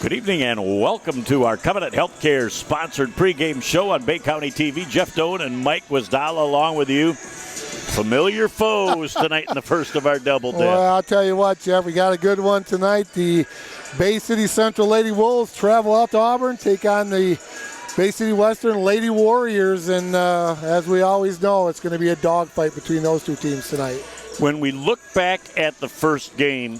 Good evening and welcome to our Covenant Healthcare sponsored pregame show on Bay County TV. Jeff Doan and Mike Wisdala along with you. Familiar foes tonight in the first of our double dip. Well, I'll tell you what, Jeff, we got a good one tonight. The Bay City Central Lady Wolves travel out to Auburn, take on the Bay City Western Lady Warriors, and as we always know, it's going to be a dogfight between those two teams tonight. When we look back at the first game,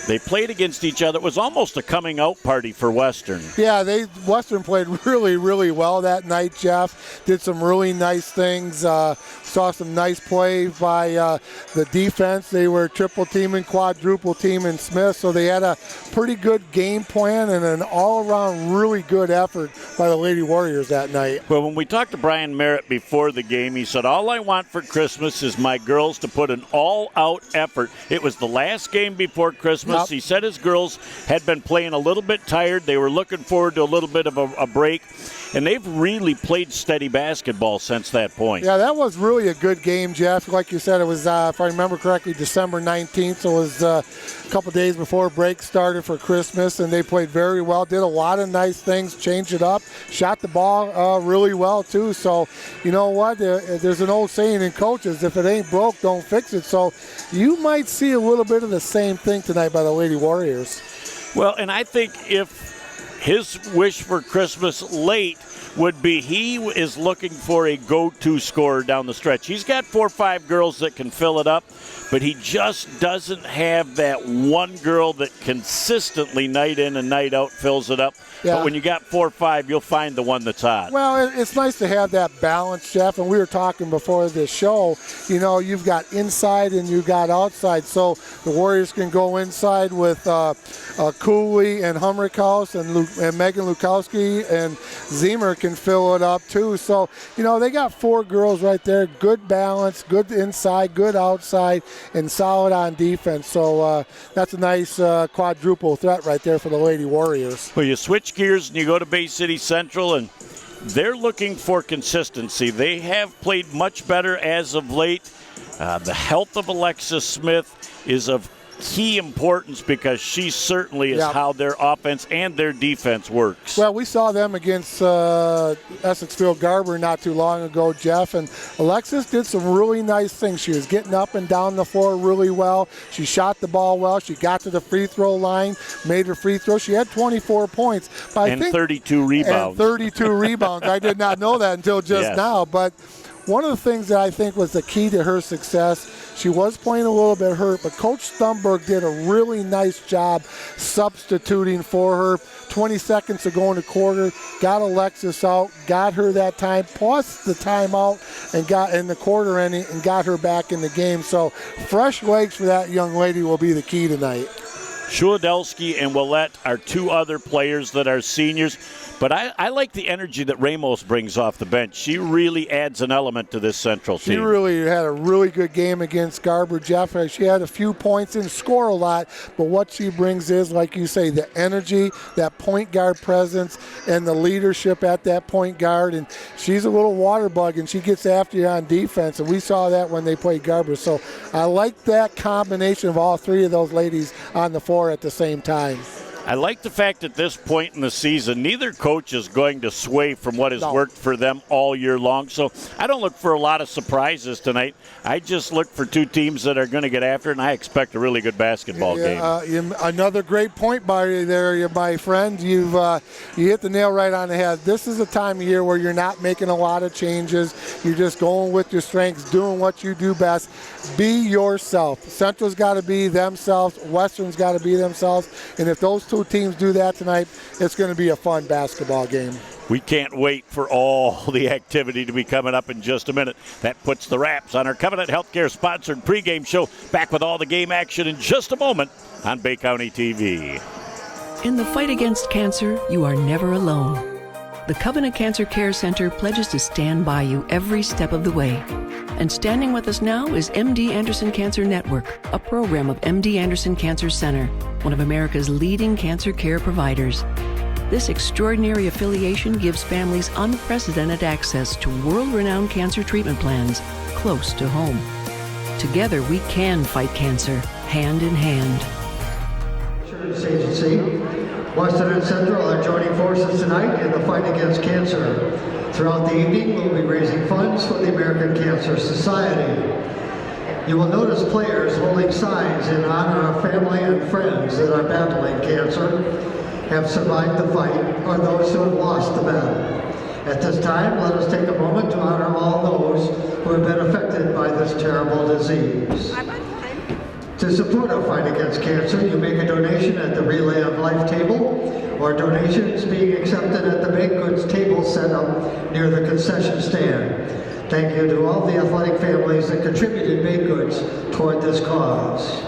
they played against each other. It was almost a coming out party for Western. Yeah, Western played really, really well that night, Jeff. Did some really nice things. Saw some nice play by the defense. They were triple teaming, quadruple teaming Smith, so they had a pretty good game plan and an all-around really good effort by the Lady Warriors that night. Well, when we talked to Brian Merritt before the game, he said, all I want for Christmas is my girls to put an all-out effort. It was the last game before Christmas. Yep. He said his girls had been playing a little bit tired. They were looking forward to a little bit of a break, and they've really played steady basketball since that point. Yeah, that was really a good game, Jeff. Like you said, it was, if I remember correctly, December 19th, so it was a couple days before break started for Christmas, and they played very well, did a lot of nice things, changed it up, shot the ball really well, too. So, you know what, there's an old saying in coaches, if it ain't broke, don't fix it. So you might see a little bit of the same thing tonight by the Lady Warriors. Well, and I think if his wish for Christmas late would be he is looking for a go-to scorer down the stretch. He's got 4 or 5 girls that can fill it up, but he just doesn't have that one girl that consistently night in and night out fills it up. Yeah. But when you got 4 or 5, you'll find the one that's hot. Well, it's nice to have that balance, Jeff, and we were talking before this show, you know, you've got inside and you've got outside, so the Warriors can go inside with Cooley and Humrickhouse and Megan Lukowski, and Zemer can fill it up too. So, you know, they got 4 girls right there, good balance, good inside, good outside, and solid on defense. So that's a nice quadruple threat right there for the Lady Warriors. Well, you switch gears and you go to Bay City Central, and they're looking for consistency. They have played much better as of late. The health of Alexis Smith is of key importance because she certainly is how their offense and their defense works. Well, we saw them against Essexfield Garber not too long ago, Jeff, and Alexis did some really nice things. She was getting up and down the floor really well. She shot the ball well. She got to the free throw line, made her free throw. She had 24 points. But and 32 rebounds. And 32 rebounds. I did not know that until just now, but one of the things that I think was the key to her success, she was playing a little bit hurt, but Coach Thunberg did a really nice job substituting for her. 20 seconds to go in the quarter, got Alexis out, got her that time, plus the timeout, and got in the quarter ending and got her back in the game. So fresh legs for that young lady will be the key tonight. Shuladelsky and Willette are 2 other players that are seniors. But I like the energy that Ramos brings off the bench. She really adds an element to this Central team. She really had a really good game against Garber, Jeff. She had a few points, didn't score a lot, but what she brings is, like you say, the energy, that point guard presence, and the leadership at that point guard. And she's a little water bug, and she gets after you on defense, and we saw that when they played Garber. So I like that combination of all 3 of those ladies on the floor at the same time. I like the fact at this point in the season, neither coach is going to sway from what has worked for them all year long. So I don't look for a lot of surprises tonight. I just look for 2 teams that are going to get after it, and I expect a really good basketball game. Another great point by you there, my friend. You hit the nail right on the head. This is a time of year where you're not making a lot of changes. You're just going with your strengths, doing what you do best. Be yourself. Central's got to be themselves. Western's got to be themselves. And if those 2 teams do that tonight, it's going to be a fun basketball game. We can't wait for all the activity to be coming up in just a minute. That puts the wraps on our Covenant Healthcare sponsored pregame show. Back with all the game action in just a moment on Bay County TV. In the fight against cancer, you are never alone. The Covenant Cancer Care Center pledges to stand by you every step of the way. And standing with us now is MD Anderson Cancer Network, a program of MD Anderson Cancer Center, one of America's leading cancer care providers. This extraordinary affiliation gives families unprecedented access to world-renowned cancer treatment plans close to home. Together, we can fight cancer, hand in hand. Insurance agency Western and Central are joining forces tonight in the fight against cancer. Throughout the evening, we'll be raising funds for the American Cancer Society. You will notice players holding signs in honor of family and friends that are battling cancer, have survived the fight, or those who have lost the battle. At this time, let us take a moment to honor all those who have been affected by this terrible disease. To support our fight against cancer, you make a donation at the Relay of Life table, or donations being accepted at the baked goods table set up near the concession stand. Thank you to all the athletic families that contributed baked goods toward this cause.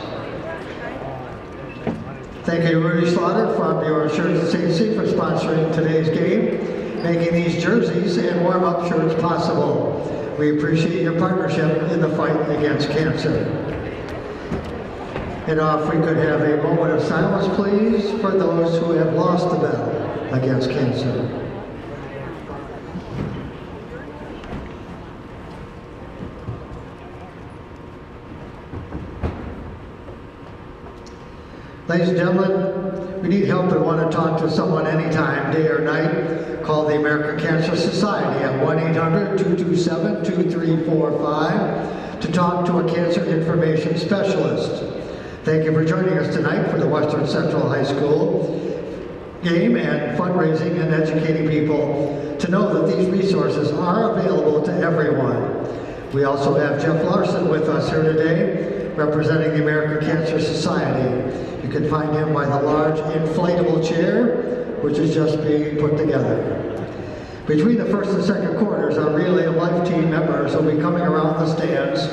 Thank you to Rudy Slaughter from your Shirts Agency for sponsoring today's game, making these jerseys and warm-up shirts possible. We appreciate your partnership in the fight against cancer. And now if we could have a moment of silence, please, for those who have lost the battle against cancer. Ladies and gentlemen, we need help and want to talk to someone anytime, day or night. Call the American Cancer Society at 1-800-227-2345 to talk to a cancer information specialist. Thank you for joining us tonight for the Western Central High School game and fundraising and educating people to know that these resources are available to everyone. We also have Jeff Larson with us here today, representing the American Cancer Society. You can find him by the large inflatable chair, which is just being put together. Between the first and second quarters, our Relay of Life team members will be coming around the stands,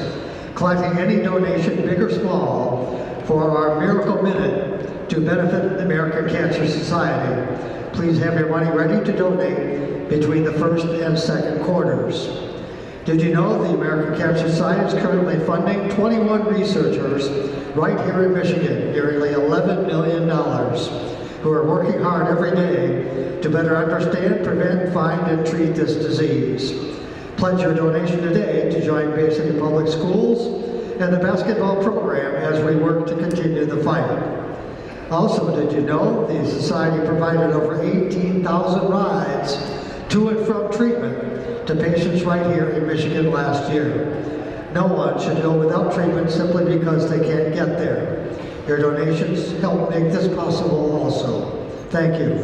collecting any donation, big or small, for our Miracle Minute to benefit the American Cancer Society. Please have your money ready to donate between the first and second quarters. Did you know the American Cancer Society is currently funding 21 researchers right here in Michigan, nearly $11 million, who are working hard every day to better understand, prevent, find, and treat this disease. Pledge your donation today to join Bay City Public Schools and the basketball program as we work to continue the fight. Also, did you know the Society provided over 18,000 rides to and from treatment to patients right here in Michigan last year? No one should go without treatment simply because they can't get there. Your donations help make this possible also. Thank you.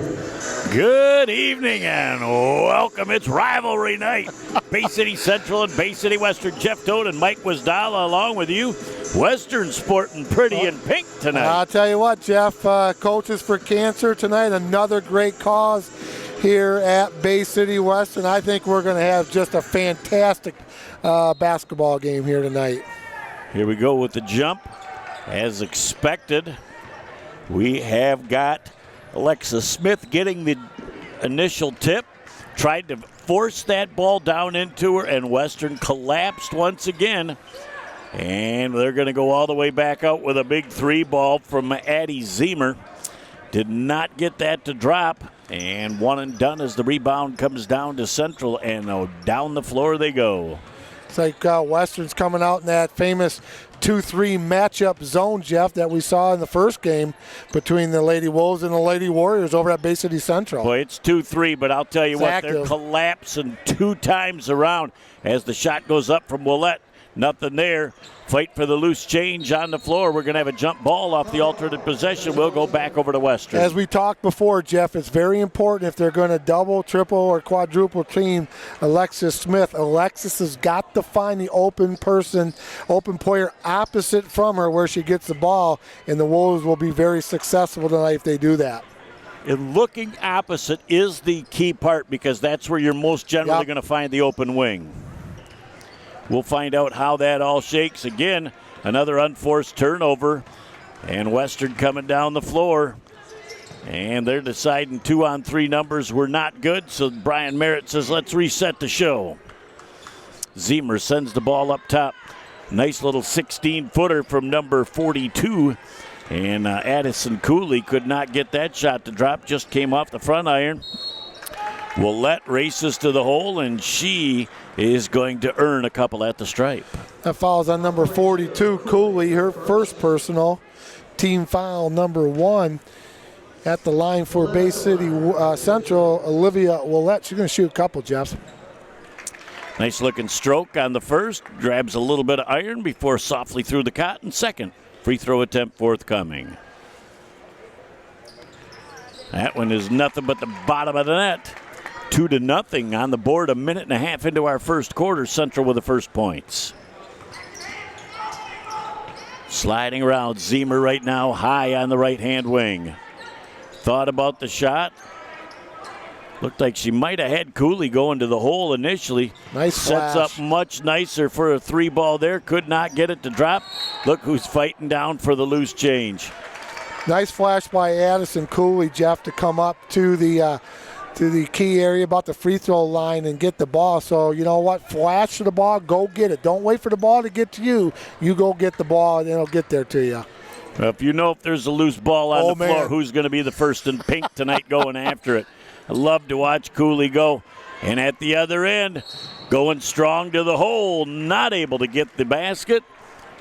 Good evening and welcome. It's rivalry night. Bay City Central and Bay City Western. Jeff Toad and Mike Wisdala along with you. Western sporting pretty in pink tonight. I'll tell you what, Jeff, Coaches for Cancer tonight, another great cause here at Bay City Western. I think we're going to have just a fantastic basketball game here tonight. Here we go with the jump. As expected, we have got Alexis Smith getting the initial tip, tried to force that ball down into her, and Western collapsed once again. And they're going to go all the way back out with a big three ball from Addie Zemer. Did not get that to drop, and one and done as the rebound comes down to Central, and down the floor they go. It's like Western's coming out in that famous 2-3 matchup zone, Jeff, that we saw in the first game between the Lady Wolves and the Lady Warriors over at Bay City Central. Boy, it's 2-3, but I'll tell you what, active. They're collapsing two times around as the shot goes up from Willette. Nothing there. Fight for the loose change on the floor. We're going to have a jump ball off the alternate possession. We'll go back over to Western. As we talked before, Jeff, it's very important if they're going to double, triple, or quadruple team Alexis Smith. Alexis has got to find the open player opposite from her where she gets the ball, and the Wolves will be very successful tonight if they do that. And looking opposite is the key part because that's where you're most generally going to find the open wing. We'll find out how that all shakes. Again, another unforced turnover. And Western coming down the floor. And they're deciding 2-on-3 numbers were not good. So Brian Merritt says, let's reset the show. Zemer sends the ball up top. Nice little 16-footer from number 42. And Addison Cooley could not get that shot to drop. Just came off the front iron. Willette races to the hole, and she is going to earn a couple at the stripe. That falls on number 42, Cooley, her first personal, team foul number 1. at the line for Bay City Central, Olivia Willette. She's going to shoot a couple, Jeff. Nice looking stroke on the first. Grabs a little bit of iron before softly through the cotton. Second free throw attempt forthcoming. That one is nothing but the bottom of the net. 2-0 on the board, a minute and a half into our first quarter. Central with the first points. Sliding around, Zemer right now high on the right-hand wing. Thought about the shot. Looked like she might have had Cooley going to the hole initially. Nice Sets flash. up much nicer for a three ball there. Could not get it to drop. Look who's fighting down for the loose change. Nice flash by Addison Cooley, Jeff, to come up to the key area about the free throw line and get the ball. So, you know what? Flash to the ball, go get it. Don't wait for the ball to get to you. You go get the ball, and it'll get there to you. Well, if you know if there's a loose ball on the floor, who's going to be the first in pink tonight going after it? I love to watch Cooley go. And at the other end, going strong to the hole, not able to get the basket.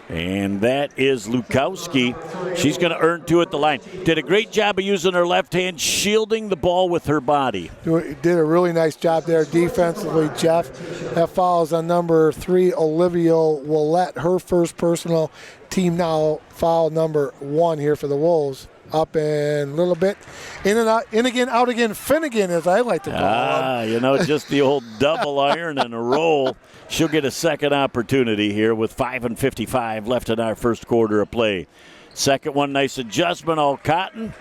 And that is Lukowski. She's going to earn two at the line. Did a great job of using her left hand, shielding the ball with her body. Did a really nice job there defensively, Jeff. That follows on number 3, Olivia Willette, her first personal team now foul number 1 here for the Wolves. Up and a little bit. In and out, in again, out again, Finnegan, as I like to call him. You know, just the old double iron and a roll. She'll get a second opportunity here with 5:55 left in our first quarter of play. Second one, nice adjustment, all cotton.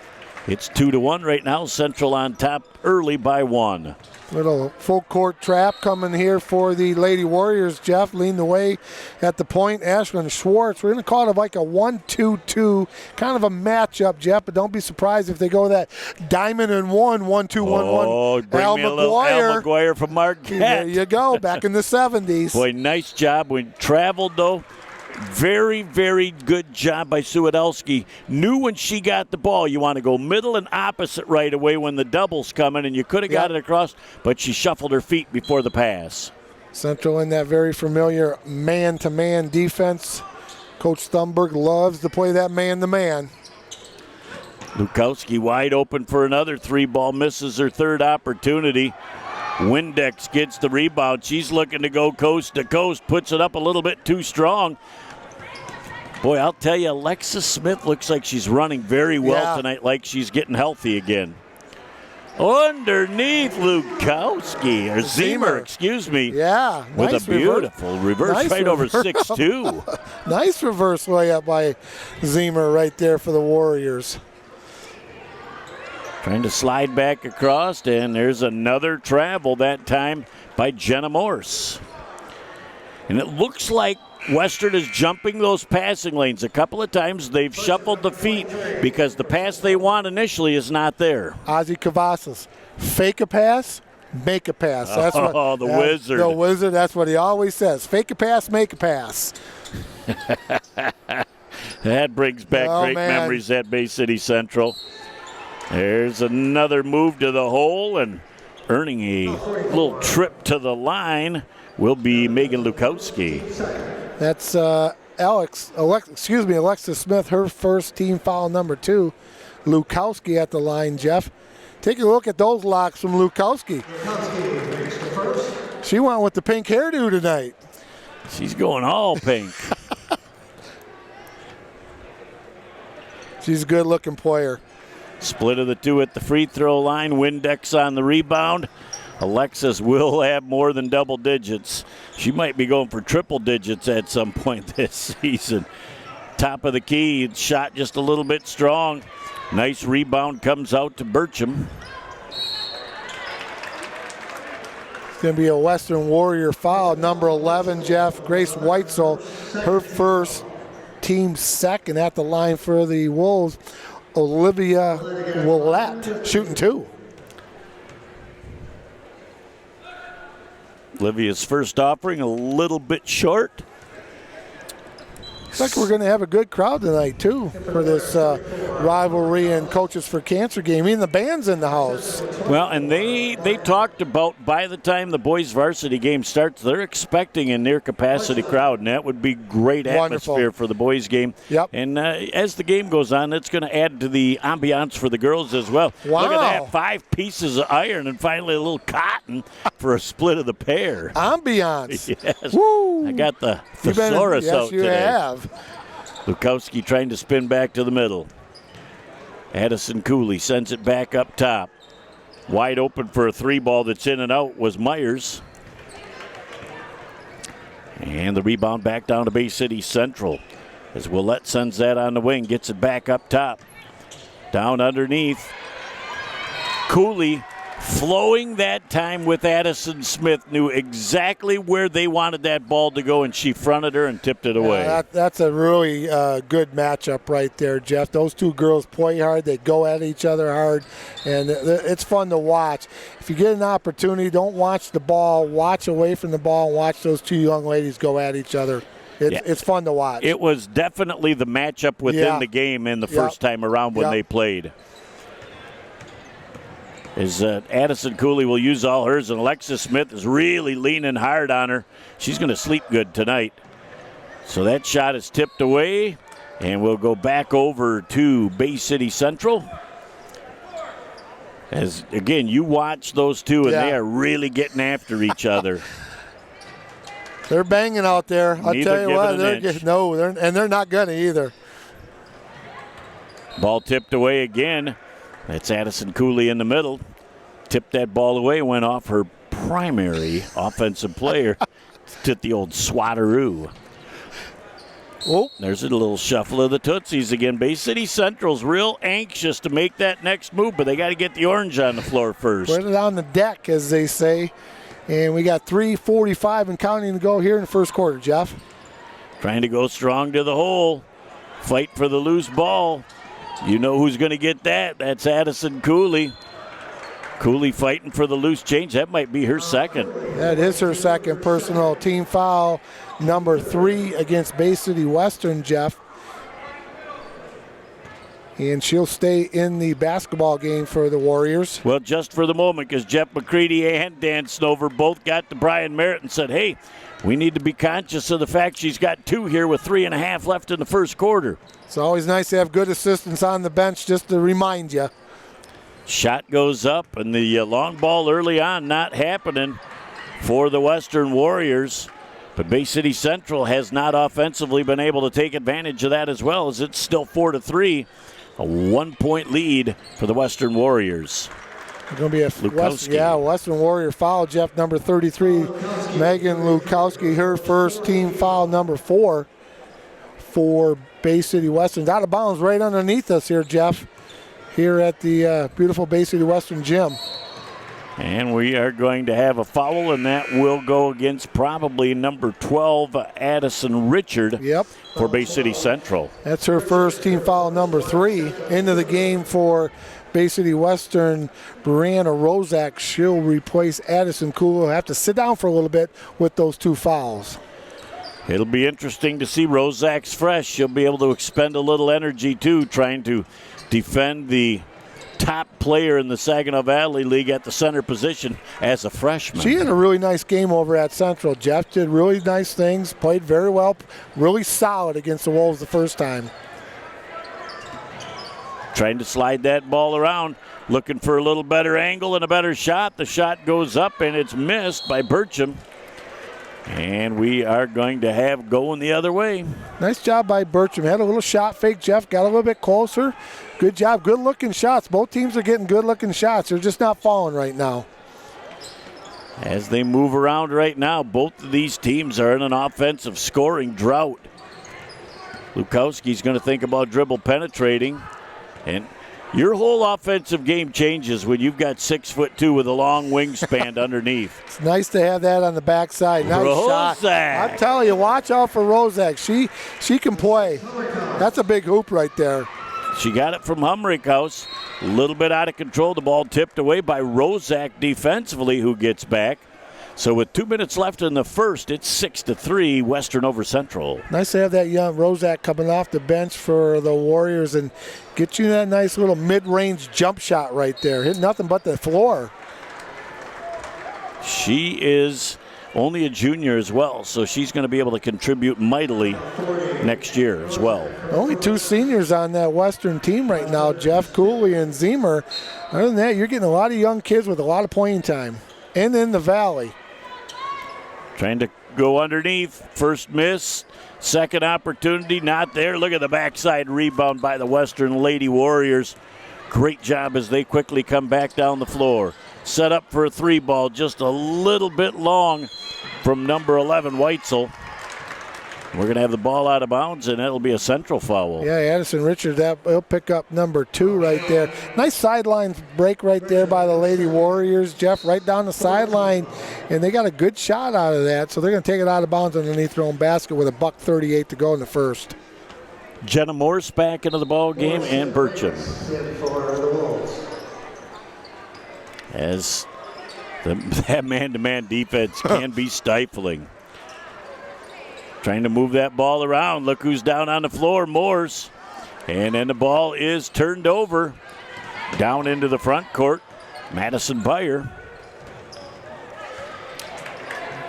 It's 2-1 right now. Central on top early by 1. Little full court trap coming here for the Lady Warriors. Jeff leading the way at the point. Ashlyn Schwartz. We're going to call it like a 1-2-2, kind of a matchup, Jeff. But don't be surprised if they go that diamond and 1-1-2-1-1. Oh, bring Al me a little Al McGuire from Marquette. There you go. Back in the 70s. Boy, nice job. We traveled though. Very, very good job by Suedelski. Knew when she got the ball, you want to go middle and opposite right away when the double's coming, and you could have got it across, but she shuffled her feet before the pass. Central in that very familiar man-to-man defense. Coach Thunberg loves to play that man-to-man. Lukowski wide open for another three ball, misses her third opportunity. Windex gets the rebound. She's looking to go coast to coast, puts it up a little bit too strong. Boy, I'll tell you, Alexis Smith looks like she's running very well tonight, like she's getting healthy again. Underneath Lukowski, or Zemer, excuse me. Yeah, with nice a beautiful reverse right over 6'2". Nice reverse layup by Zemer right there for the Warriors. Trying to slide back across, and there's another travel, that time by Jenna Morse. And it looks like Western is jumping those passing lanes. A couple of times they've shuffled the feet because the pass they want initially is not there. Ozzy Cavazos, fake a pass, make a pass. That's wizard. The wizard, that's what he always says. Fake a pass, make a pass. That brings back great memories at Bay City Central. There's another move to the hole, and earning a little trip to the line will be Megan Lukowski. That's Alexis Smith, her first team foul number 2. Lukowski at the line, Jeff. Take a look at those locks from Lukowski. She went with the pink hairdo tonight. She's going all pink. She's a good-looking player. Split of the two at the free throw line. Windex on the rebound. Alexis will have more than double digits. She might be going for triple digits at some point this season. Top of the key, shot just a little bit strong. Nice rebound comes out to Burcham. It's going to be a Western Warrior foul. Number 11, Jeff, Grace Weitzel, her first, team second at the line for the Wolves. Olivia Willette shooting 2. Olivia's first offering a little bit short. Looks like we're going to have a good crowd tonight, too, for this rivalry and Coaches for Cancer game. Even the band's in the house. Well, and they talked about by the time the boys varsity game starts, they're expecting a near-capacity crowd, and that would be great atmosphere for the boys game. Yep. And as the game goes on, it's going to add to the ambiance for the girls as well. Wow. Look at that, 5 pieces of iron and finally a little cotton for a split of the pair. Ambiance. Yes. Woo. I got the thesaurus out today. Yes, you have. Lukowski trying to spin back to the middle. Addison Cooley sends it back up top. Wide open for a 3 ball that's in and out was Myers. And the rebound back down to Bay City Central as Willette sends that on the wing, gets it back up top. Down underneath. Cooley flowing that time with Addison Smith, knew exactly where they wanted that ball to go, and she fronted her and tipped it away. That's a really good matchup right there, Jeff. Those two girls play hard. They go at each other hard, and it's fun to watch. If you get an opportunity, don't watch the ball. Watch away from the ball and watch those two young ladies go at each other. It's fun to watch. It was definitely the matchup within the game in the first time around when they played. As Addison Cooley will use all hers, and Alexis Smith is really leaning hard on her. She's going to sleep good tonight. So that shot is tipped away, and we'll go back over to Bay City Central. As, again, you watch those two, and they are really getting after each other. They're banging out there. I'll tell you what, they're not going to either. Ball tipped away again. That's Addison Cooley in the middle. Tipped that ball away, went off her primary offensive player. Did the old swatteroo. Oh. There's a little shuffle of the Tootsies again. Bay City Central's real anxious to make that next move, but they got to get the orange on the floor first. Put it on the deck, as they say. And we got 3:45 and counting to go here in the first quarter, Jeff. Trying to go strong to the hole. Fight for the loose ball. You know who's going to get that. That's Addison Cooley. Cooley fighting for the loose change. That might be her second. That is her second personal team foul, number 3 against Bay City Western, Jeff. And she'll stay in the basketball game for the Warriors. Well, just for the moment, because Jeff McCready and Dan Snover both got to Brian Merritt and said, hey, we need to be conscious of the fact she's got 2 here with 3.5 left in the first quarter. It's always nice to have good assistants on the bench just to remind you. Shot goes up, and the long ball early on not happening for the Western Warriors. But Bay City Central has not offensively been able to take advantage of that as well, as it's still 4-3. A 1-point lead for the Western Warriors. It's going to be a Western Warrior foul, Jeff, number 33. Megan Lukowski, her first team foul, number 4 for Bay City Western. Out of bounds right underneath us here, Jeff, here at the beautiful Bay City Western gym. And we are going to have a foul, and that will go against probably number 12, Addison Richard, for Bay City Central. That's her first team foul, number 3. Into the game for Bay City Western, Brianna Rozak. She'll replace Addison Cooley. Will have to sit down for a little bit with those 2 fouls. It'll be interesting to see. Rozak's fresh. She'll be able to expend a little energy, too, trying to defend the top player in the Saginaw Valley League at the center position as a freshman. She had a really nice game over at Central. Jeff did really nice things, played very well, really solid against the Wolves the first time. Trying to slide that ball around, looking for a little better angle and a better shot. The shot goes up, and it's missed by Burcham. And we are going to have going the other way. Nice job by Burcham. Had a little shot fake, Jeff. Got a little bit closer. Good job. Good-looking shots. Both teams are getting good-looking shots. They're just not falling right now. As they move around right now, both of these teams are in an offensive scoring drought. Lukowski's going to think about dribble penetrating. And your whole offensive game changes when you've got 6'2" with a long wingspan underneath. It's nice to have that on the backside. Nice Rozak. shot. I'm telling you, watch out for Rozak. She can play. That's a big hoop right there. She got it from Humrickhouse. A little bit out of control. The ball tipped away by Rozak defensively, who gets back. So with 2 minutes left in the first, it's 6-3 Western over Central. Nice to have that young Rozak coming off the bench for the Warriors and get you that nice little mid-range jump shot right there. Hit nothing but the floor. She is only a junior as well, so she's going to be able to contribute mightily next year as well. Only 2 seniors on that Western team right now, Jeff Cooley and Zemer. Other than that, you're getting a lot of young kids with a lot of playing time. And in the Valley. Trying to go underneath. First miss. Second opportunity, not there. Look at the backside rebound by the Western Lady Warriors. Great job as they quickly come back down the floor. Set up for a 3 ball, just a little bit long from number 11, Weitzel. We're going to have the ball out of bounds, and it'll be a Central foul. Yeah, Addison Richards, he'll pick up number 2 right there. Nice sideline break right there by the Lady Warriors. Jeff, right down the sideline, and they got a good shot out of that, so they're going to take it out of bounds underneath their own basket with $1:38 to go in the first. Jenna Morse back into the ball game, and Burcham. As that man-to-man defense can be stifling. Trying to move that ball around. Look who's down on the floor, Morse. And then the ball is turned over down into the front court. Madison Byer.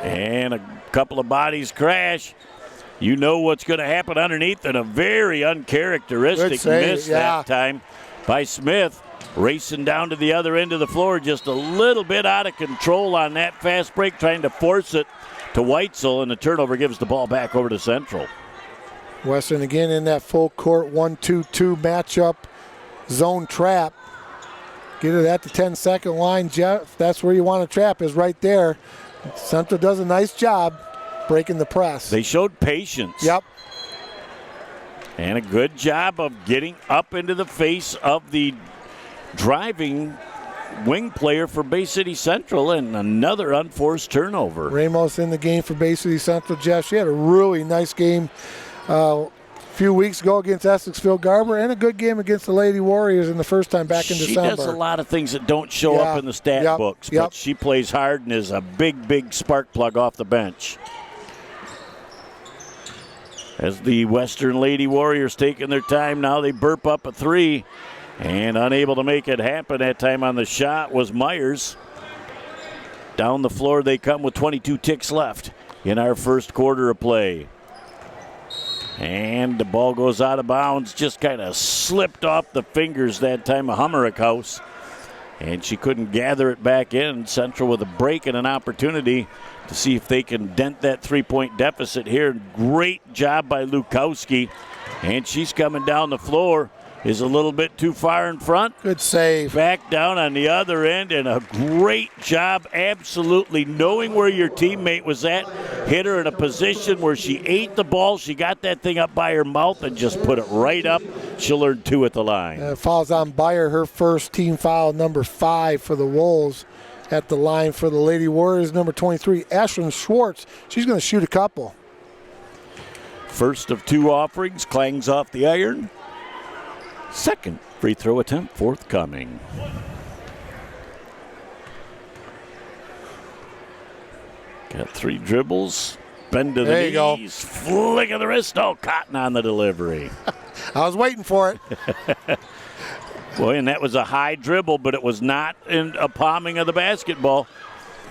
And a couple of bodies crash. You know what's going to happen underneath, and a very uncharacteristic miss that time by Smith. Racing down to the other end of the floor, just a little bit out of control on that fast break, trying to force it to Weitzel, and the turnover gives the ball back over to Central. Western again in that full court 1-2-2 matchup zone trap. Get it at the 10-second line, Jeff. That's where you want to trap, is right there. Central does a nice job breaking the press. They showed patience. Yep. And a good job of getting up into the face of the driving wing player for Bay City Central, and another unforced turnover. Ramos in the game for Bay City Central. Jeff, she had a really nice game a few weeks ago against Essexville Garber, and a good game against the Lady Warriors in the first time back in December. She does a lot of things that don't show up in the stat books, but she plays hard and is a big spark plug off the bench. As the Western Lady Warriors taking their time now, they burp up a 3. And unable to make it happen that time on the shot was Myers. Down the floor they come with 22 ticks left in our first quarter of play. And the ball goes out of bounds, just kind of slipped off the fingers that time of Hummerich. And she couldn't gather it back in. Central with a break and an opportunity to see if they can dent that 3-point deficit here. Great job by Lukowski. And she's coming down the floor. Is a little bit too far in front. Good save. Back down on the other end, and a great job absolutely knowing where your teammate was at. Hit her in a position where she ate the ball. She got that thing up by her mouth and just put it right up. She'll earn 2 at the line. Fouls on Byer, her first team foul, number 5 for the Wolves. At the line for the Lady Warriors, number 23, Ashlyn Schwartz. She's going to shoot a couple. First of 2 offerings, clangs off the iron. Second free throw attempt forthcoming. Got 3 dribbles. Bend to the knees. There you go. Flick of the wrist. Oh, Cotton on the delivery. I was waiting for it. Boy, and that was a high dribble, but it was not in a palming of the basketball.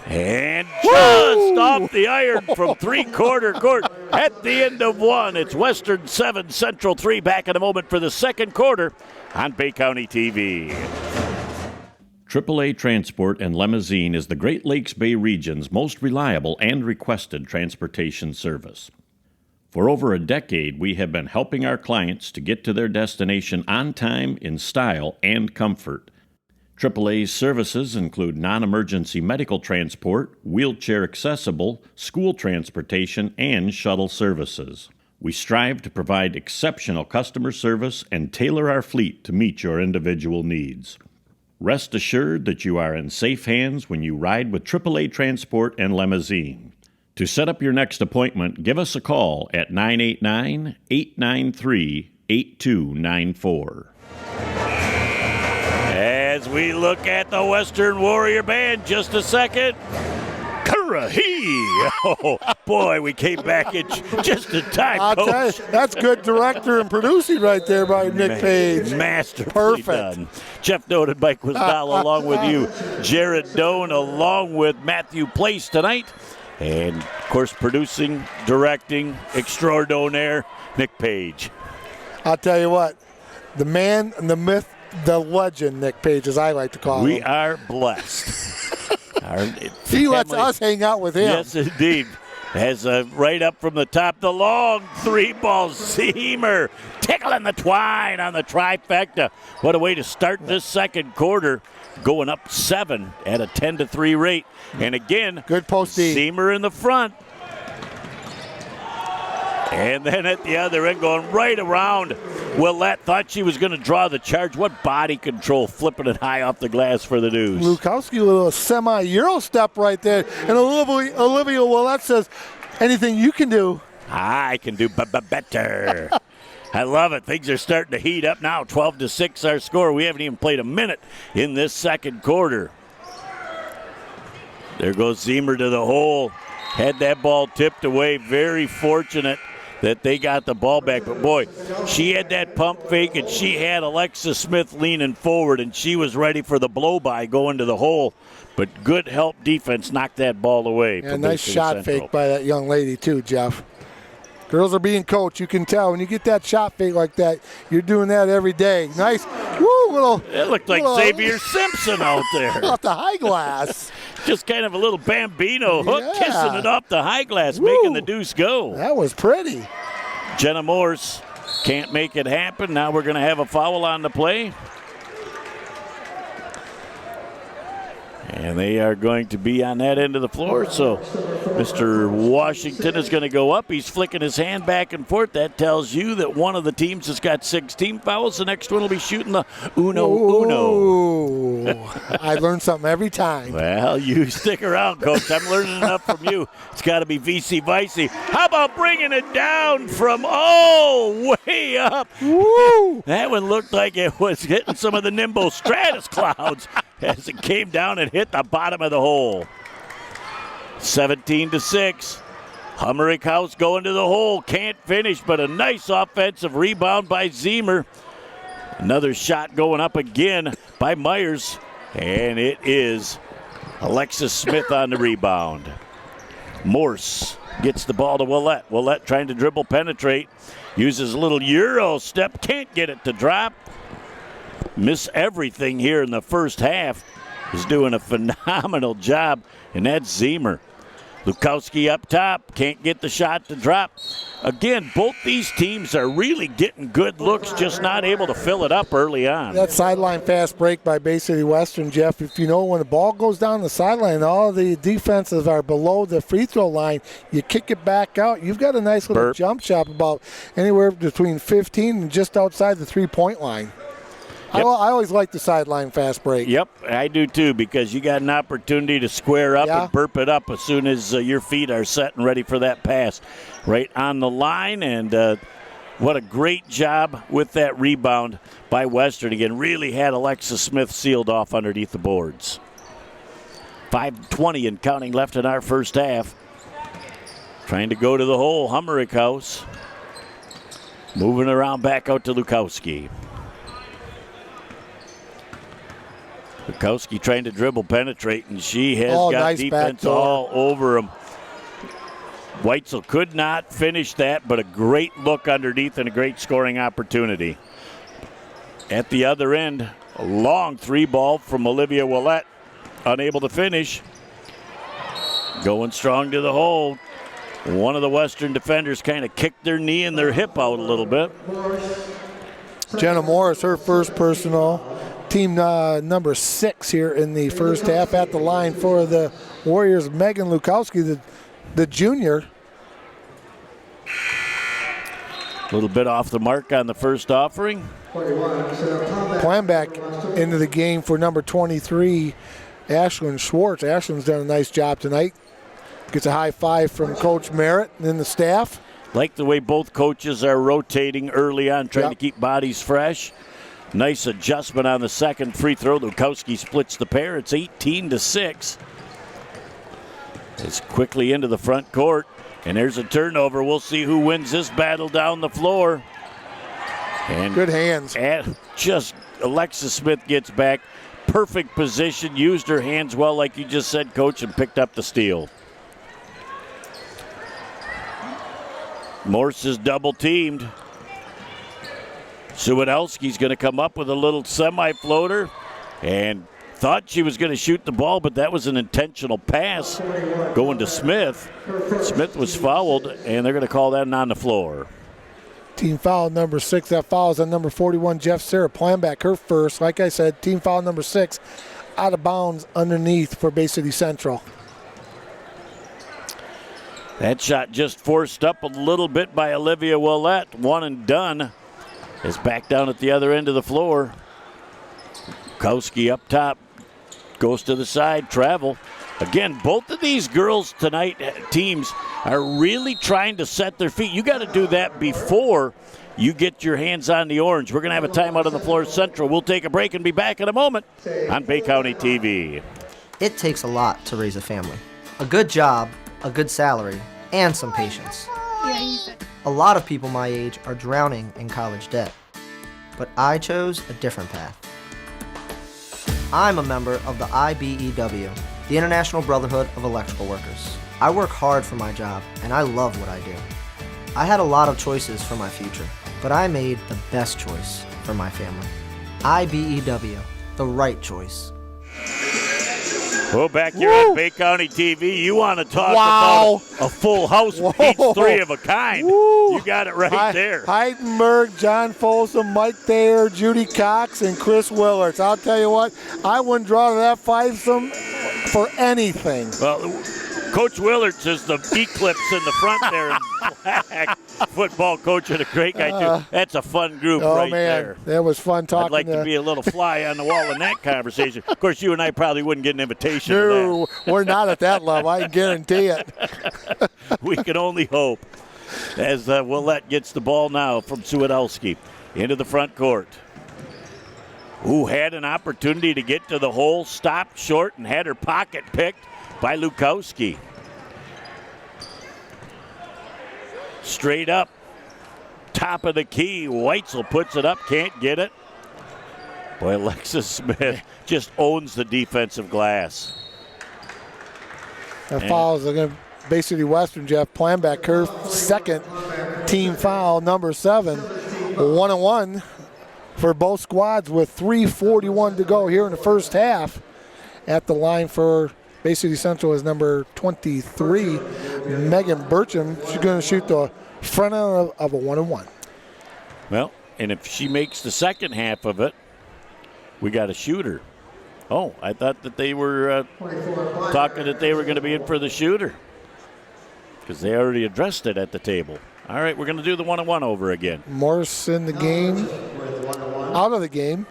And just off the iron from 3-quarter court at the end of 1. It's Western 7, Central 3. Back in a moment for the second quarter on Bay County TV. AAA Transport and Limousine is the Great Lakes Bay region's most reliable and requested transportation service. For over a decade, we have been helping our clients to get to their destination on time, in style, and comfort. AAA's services include non-emergency medical transport, wheelchair accessible, school transportation, and shuttle services. We strive to provide exceptional customer service and tailor our fleet to meet your individual needs. Rest assured that you are in safe hands when you ride with AAA Transport and Limousine. To set up your next appointment, give us a call at 989-893-8294. As we look at the Western Warrior Band, just a second. Hurrah-hee! Oh, boy, we came back in just in time, I'll Coach. tell you, that's good director and producing right there by Nick Page. Masterfully Perfect. done. Jeff Noted, Mike Wisdal along with you. Jared Doan along with Matthew Place tonight. And, of course, producing, directing, extraordinaire, Nick Page. I'll tell you what, the man, the myth, the legend, Nick Page, as I like to call him. We are blessed. He lets us hang out with him. Yes, indeed. As right up from the top, the long three-ball seamer. Tickling the twine on the trifecta. What a way to start this second quarter. Going up 7 at a 10-3 rate. And again, good post D. Seamer in the front. And then at the other end, going right around. Willette thought she was going to draw the charge. What body control, flipping it high off the glass for the deuce. Lukowski with a semi-Euro step right there. And Olivia Willette says, anything you can do. I can do better. I love it. Things are starting to heat up now. 12-6 our score. We haven't even played a minute in this second quarter. There goes Zemer to the hole. Had that ball tipped away. Very fortunate that they got the ball back. But, boy, she had that pump fake, and she had Alexis Smith leaning forward, and she was ready for the blow-by going to the hole. But good help defense knocked that ball away. Yeah, nice shot fake by that young lady, too, Jeff. Girls are being coached. You can tell when you get that shot fake like that, you're doing that every day. Nice. Woo, little. It looked like Xavier Simpson out there. Off the high glass. Just kind of a little Bambino hook, kissing it off the high glass, Woo. making the deuce go. That was pretty. Jenna Morse can't make it happen. Now we're going to have a foul on the play. And they are going to be on that end of the floor. So Mr. Washington is going to go up. He's flicking his hand back and forth. That tells you that one of the teams has got 6 team fouls. The next one will be shooting the uno. I learn something every time. Well, you stick around, Coach. I'm learning enough from you. It's got to be VC Vicey. How about bringing it down from, way up? Woo! That one looked like it was hitting some of the nimbo stratus clouds as it came down and hit the bottom of the hole. 17-6. Hummerick House going to the hole. Can't finish, but a nice offensive rebound by Zemer. Another shot going up again by Myers. And it is Alexis Smith on the rebound. Morse gets the ball to Willette. Willette trying to dribble penetrate. Uses a little Euro step. Can't get it to drop. Miss everything here in the first half. Is doing a phenomenal job. And that's Zemer. Lukowski up top. Can't get the shot to drop. Again, both these teams are really getting good looks, just not able to fill it up early on. That sideline fast break by Bay City Western, Jeff, if you know when the ball goes down the sideline, all the defenses are below the free throw line, you kick it back out, you've got a nice little jump shot about anywhere between 15 and just outside the three-point line. Yep. I always like the sideline fast break. Yep, I do too, because you got an opportunity to square up and burp it up as soon as your feet are set and ready for that pass. Right on the line, and what a great job with that rebound by Western. Again, really had Alexis Smith sealed off underneath the boards. 5:20 and counting left in our first half. Trying to go to the hole, Hummerick House. Moving around back out to Lukowski. Lukowski trying to dribble penetrate, and she has got nice defense all over him. Weitzel could not finish that, but a great look underneath and a great scoring opportunity. At the other end, a long three ball from Olivia Willette, unable to finish. Going strong to the hole. One of the Western defenders kind of kicked their knee and their hip out a little bit. Jenna Morris, her first personal. Team number 6 here in the first half at the line for the Warriors. Megan Lukowski, the junior. A little bit off the mark on the first offering. Plan back into the game for number 23, Ashlyn Schwartz. Ashlyn's done a nice job tonight. Gets a high five from Coach Merritt and the staff. Like the way both coaches are rotating early on, trying to keep bodies fresh. Nice adjustment on the second free throw. Lukowski splits the pair. It's 18-6. It's quickly into the front court, and there's a turnover. We'll see who wins this battle down the floor. And good hands. And just Alexis Smith gets back. Perfect position, used her hands well, like you just said, Coach, and picked up the steal. Morse is double-teamed. Suwodowski's going to come up with a little semi-floater, and thought she was going to shoot the ball, but that was an intentional pass going to Smith. Smith was fouled, and they're going to call that on the floor. Team foul number 6. That foul is on number 41, Jeff Sarah. Planback, her first. Like I said, team foul number 6, out of bounds underneath for Bay City Central. That shot just forced up a little bit by Olivia Willett. One and done. Is back down at the other end of the floor. Kowski up top. Goes to the side. Travel. Again, both of these girls tonight, teams, are really trying to set their feet. You got to do that before you get your hands on the orange. We're going to have a timeout on the floor Central. We'll take a break and be back in a moment on Bay County TV. It takes a lot to raise a family. A good job, a good salary, and some patience. A lot of people my age are drowning in college debt, but I chose a different path. I'm a member of the IBEW, the International Brotherhood of Electrical Workers. I work hard for my job, and I love what I do. I had a lot of choices for my future, but I made the best choice for my family. IBEW, the right choice. Well, back here on Bay County TV, you want to talk about a full house, each 3 of a kind. You got it right there. Heidenberg, John Folsom, Mike Thayer, Judy Cox, and Chris Willards. I'll tell you what, I wouldn't draw to that fivesome for anything. Well, Coach Willards is the Eclipse in the front there in black. Football coach and a great guy, too. That's a fun group right there. That was fun talking. I'd like to be a little fly on the wall in that conversation. Of course, you and I probably wouldn't get an invitation No, to that. We're not at that level. I can guarantee it. We can only hope. As Willett gets the ball now from Suwodowski into the front court. Who had an opportunity to get to the hole, stopped short, and had her pocket picked by Lukowski. Straight up, top of the key. Weitzel puts it up, can't get it. Boy, Alexis Smith just owns the defensive glass. That fouls against Bay City Western, Jeff Planback, her second team foul, number 7. 1-1 for both squads with 3:41 to go here in the first half. At the line for Bay City Central is number 23, Megan Burcham. She's going to shoot the front end of a 1-1. Well, and if she makes the second half of it, we got a shooter. Oh, I thought that they were talking that they were going to be in for the shooter because they already addressed it at the table. All right, we're going to do the 1-1 over again. Morse in the game, out of the game.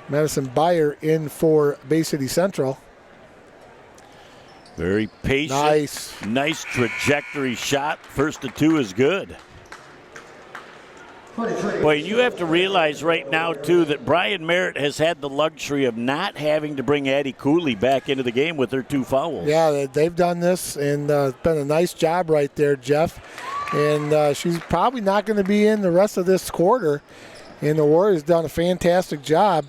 Madison Byer in for Bay City Central. Very patient. Nice trajectory shot. First to 2 is good. Boy, you have to realize right now, too, that Brian Merritt has had the luxury of not having to bring Addie Cooley back into the game with her 2 fouls. Yeah, they've done this, and it's been a nice job right there, Jeff. And she's probably not going to be in the rest of this quarter. And the Warriors done a fantastic job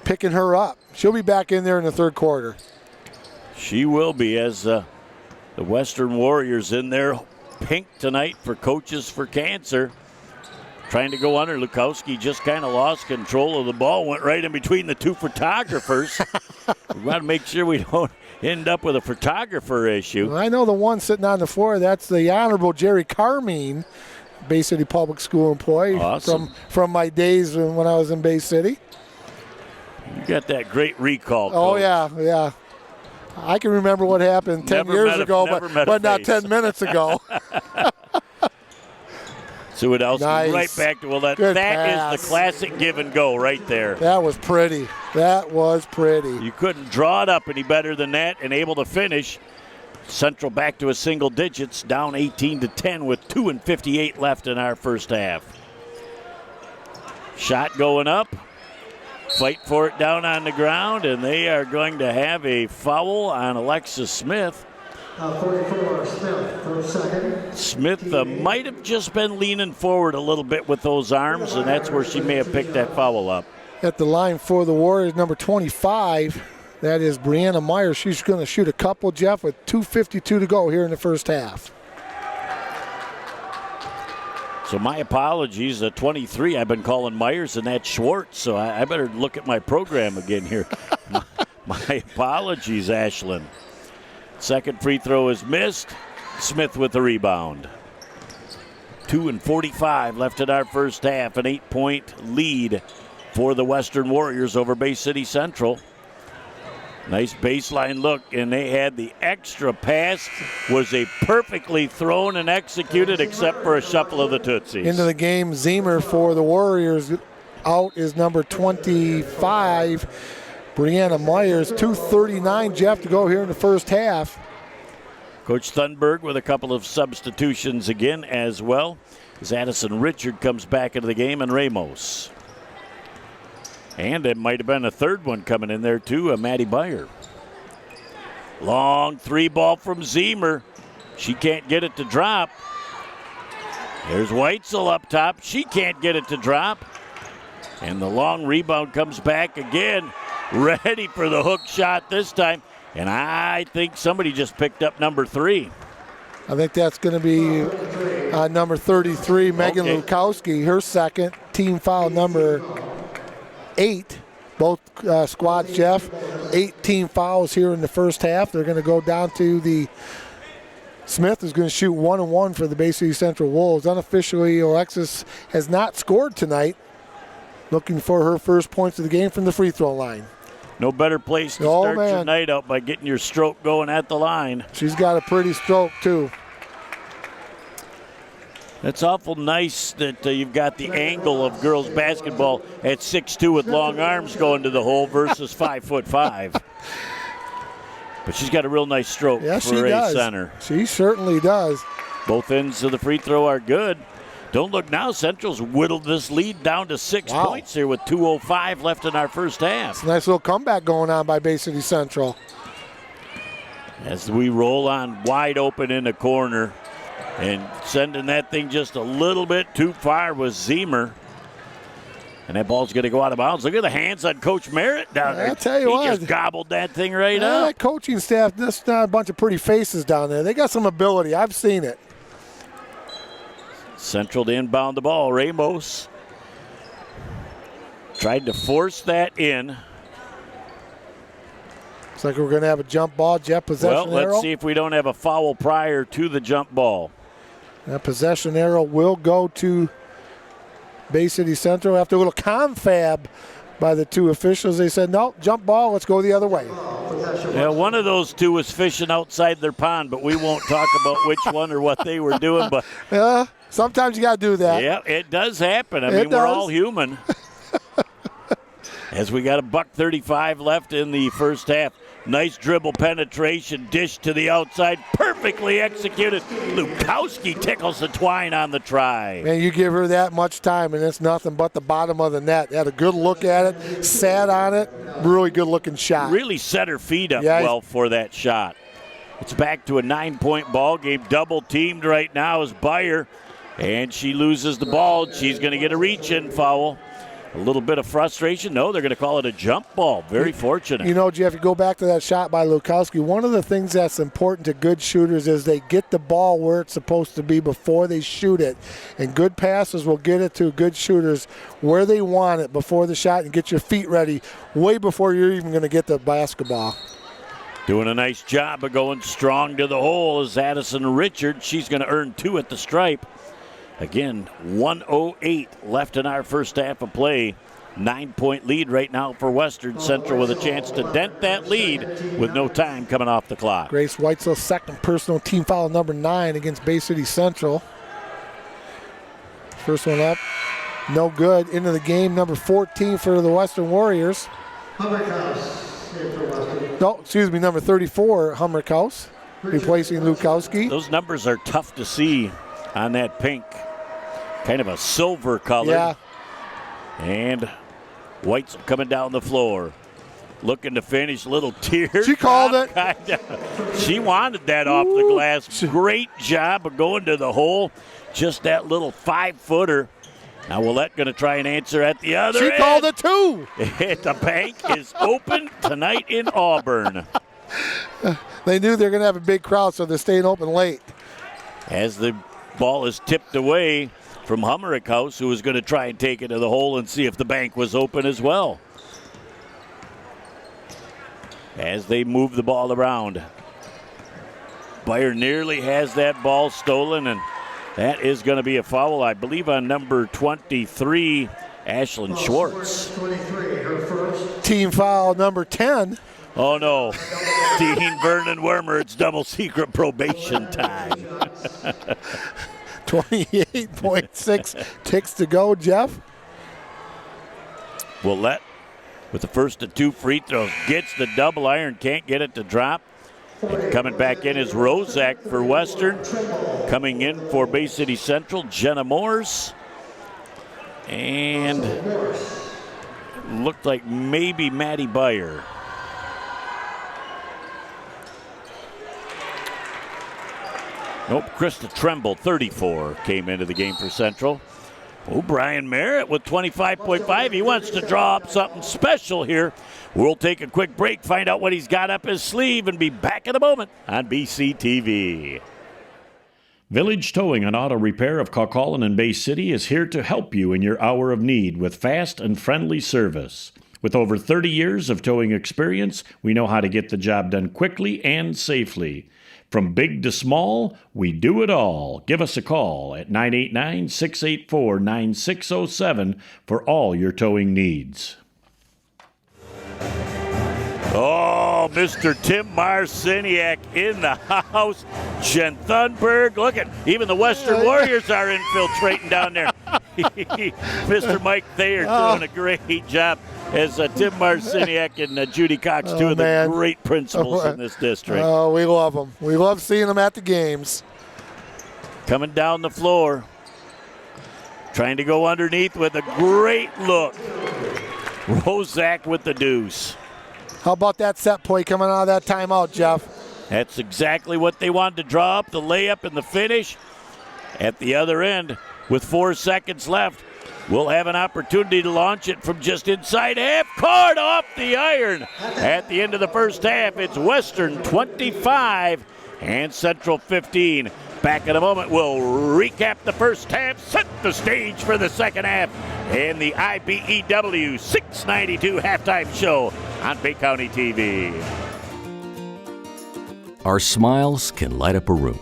picking her up. She'll be back in there in the third quarter. She will be, as the Western Warriors in there pink tonight for Coaches for Cancer. Trying to go under. Lukowski just kind of lost control of the ball, went right in between the 2 photographers. We want to make sure we don't end up with a photographer issue. Well, I know the one sitting on the floor, that's the Honorable Jerry Carmine, Bay City Public School employee. Awesome. From my days when I was in Bay City. You got that great recall, Coach. Oh, yeah. I can remember what happened 10 years ago, but not 10 minutes ago. Suwodowski Nice. right back to Willett. Good That pass. is the classic give and go right there. That was pretty. You couldn't draw it up any better than that, and able to finish. Central back to a single digits, down 18-10 with 2:58 left in our first half. Shot going up. fight for it down on the ground, and they are going to have a foul on Alexis Smith. 44, Smith, first second. Smith might have just been leaning forward a little bit with those arms, and that's where she may have picked that foul up. At the line for the Warriors, number 25, that is Brianna Myers. She's going to shoot a couple, Jeff, with 2:52 to go here in the first half. So my apologies, 23, I've been calling Myers and that's Schwartz, so I better look at my program again here. my apologies, Ashlyn. Second free throw is missed. Smith with the rebound. 2:45 left in our first half, an 8-point lead for the Western Warriors over Bay City Central. Nice baseline look, and they had the extra pass. Was a perfectly thrown and executed except for a shuffle of the Tootsies. Into the game, Zemer for the Warriors. Out is number 25, Brianna Myers. 2:39, Jeff, to go here in the first half. Coach Thunberg with a couple of substitutions again as well, as Addison Richard comes back into the game, and Ramos. And it might have been a third one coming in there too, Maddie Beyer. Long three ball from Zemer. She can't get it to drop. There's Weitzel up top. She can't get it to drop. And the long rebound comes back again, ready for the hook shot this time. And I think somebody just picked up number 3. I think that's going to be number 33, Megan Lukowski, her second. Team foul number 8. Both squads, Jeff. 18 fouls here in the first half. They're going to go down to the Smith is going to shoot 1-1 for the Bay City Central Wolves. Unofficially, Alexis has not scored tonight. Looking for her first points of the game from the free throw line. No better place to start your night out by getting your stroke going at the line. She's got a pretty stroke, too. That's awful nice that you've got the angle of girls basketball at 6'2" with long arms going to the hole versus 5'5". But she's got a real nice stroke for a center. She certainly does. Both ends of the free throw are good. Don't look now, Central's whittled this lead down to 6 points here with 2:05 left in our first half. It's a nice little comeback going on by Bay City Central. As we roll on wide open in the corner, and sending that thing just a little bit too far was Zemer. And that ball's going to go out of bounds. Look at the hands on Coach Merritt down there. I'll tell you what. He just gobbled that thing right up. That coaching staff, just not a bunch of pretty faces down there. They got some ability. I've seen it. Central to inbound the ball. Ramos tried to force that in. Looks like we're going to have a jump ball. Jeff, possession arrow. Well, let's see if we don't have a foul prior to the jump ball. That possession arrow will go to Bay City Central. After a little confab by the two officials, they said, no, jump ball, let's go the other way. Yeah, one of those two was fishing outside their pond, but we won't talk about which one or what they were doing. But sometimes you got to do that. Yeah, it does happen. I mean, we're all human. As we got $1:35 left in the first half. Nice dribble penetration, dish to the outside, perfectly executed. Lukowski tickles the twine on the try. Man, you give her that much time, and it's nothing but the bottom of the net. Had a good look at it, sat on it, really good looking shot. Really set her feet up well for that shot. It's back to a 9-point ball game. Double teamed right now is Beyer, and she loses the ball. She's going to get a reach-in foul. A little bit of frustration. No, they're going to call it a jump ball. Very fortunate. You know, Jeff, you go back to that shot by Lukowski. One of the things that's important to good shooters is they get the ball where it's supposed to be before they shoot it. And good passes will get it to good shooters where they want it before the shot and get your feet ready way before you're even going to get the basketball. Doing a nice job of going strong to the hole is Addison Richard. She's going to earn 2 at the stripe. Again, 1:08 left in our first half of play. 9-point lead right now for Western Central with a chance to dent that lead with no time coming off the clock. Grace Weitzel's second personal team foul, number 9 against Bay City Central. First one up, no good. Into the game, number 14 for the Western Warriors. No, excuse me, number 34, Hummerkaus, replacing Lukowski. Those numbers are tough to see on that pink. Kind of a silver color. Yeah. And White's coming down the floor. Looking to finish, little tear. She called it. She wanted that off the glass. Great job of going to the hole. Just that little 5-footer. Now Willette going to try and answer at the other end. She called it too. The bank is open tonight in Auburn. They knew they were going to have a big crowd, so they're staying open late. As the ball is tipped away from Hummerick House, who was going to try and take it to the hole and see if the bank was open as well. As they move the ball around. Bayer nearly has that ball stolen, and that is going to be a foul, I believe, on number 23, Ashlyn Schwartz. 23, her first. Team foul number 10. Oh, no. Dean Vernon Wormer, it's double secret probation time. 28.6 ticks to go, Jeff. Willette with the first of 2 free throws. Gets the double iron, can't get it to drop. And coming back in is Rozak for Western. Coming in for Bay City Central, Jenna Moores. And looked like maybe Maddie Bayer. Nope, Krista Tremble, 34, came into the game for Central. Brian Merritt with 25.5. He wants to draw up something special here. We'll take a quick break, find out what he's got up his sleeve, and be back in a moment on BCTV. Village Towing and Auto Repair of Kaukaulin and Bay City is here to help you in your hour of need with fast and friendly service. With over 30 years of towing experience, we know how to get the job done quickly and safely. From big to small, we do it all. Give us a call at 989-684-9607 for all your towing needs. Oh, Mr. Tim Marciniak in the house. Jen Thunberg, look at, even the Western Warriors are infiltrating down there. Mr. Mike Thayer doing a great job as Tim Marciniak and Judy Cox, two of the great principals in this district. Oh, we love them. We love seeing them at the games. Coming down the floor. Trying to go underneath with a great look. Rozak with the deuce. How about that set play coming out of that timeout, Jeff? That's exactly what they wanted to draw up, the layup and the finish. At the other end, with 4 seconds left, we'll have an opportunity to launch it from just inside half court off the iron. At the end of the first half, it's Western 25 and Central 15. Back in a moment, we'll recap the first half, set the stage for the second half in the IBEW 692 halftime show on Bay County TV. Our smiles can light up a room.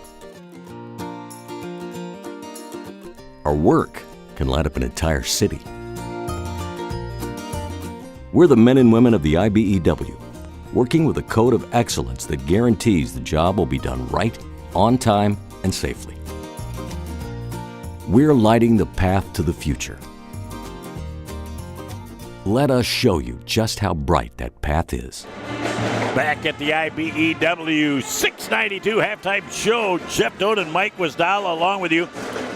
Our work can light up an entire city. We're the men and women of the IBEW, working with a code of excellence that guarantees the job will be done right, on time, and safely. We're lighting the path to the future. Let us show you just how bright that path is. Back at the IBEW 692 halftime show, Jeff Doan and Mike Wisdala along with you.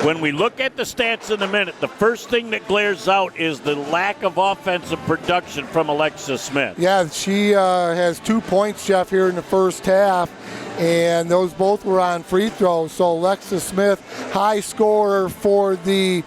When we look at the stats in a minute, the first thing that glares out is the lack of offensive production from Alexis Smith. Yeah, she has 2 points, Jeff, here in the first half, and those both were on free throws. So Alexis Smith, high scorer for the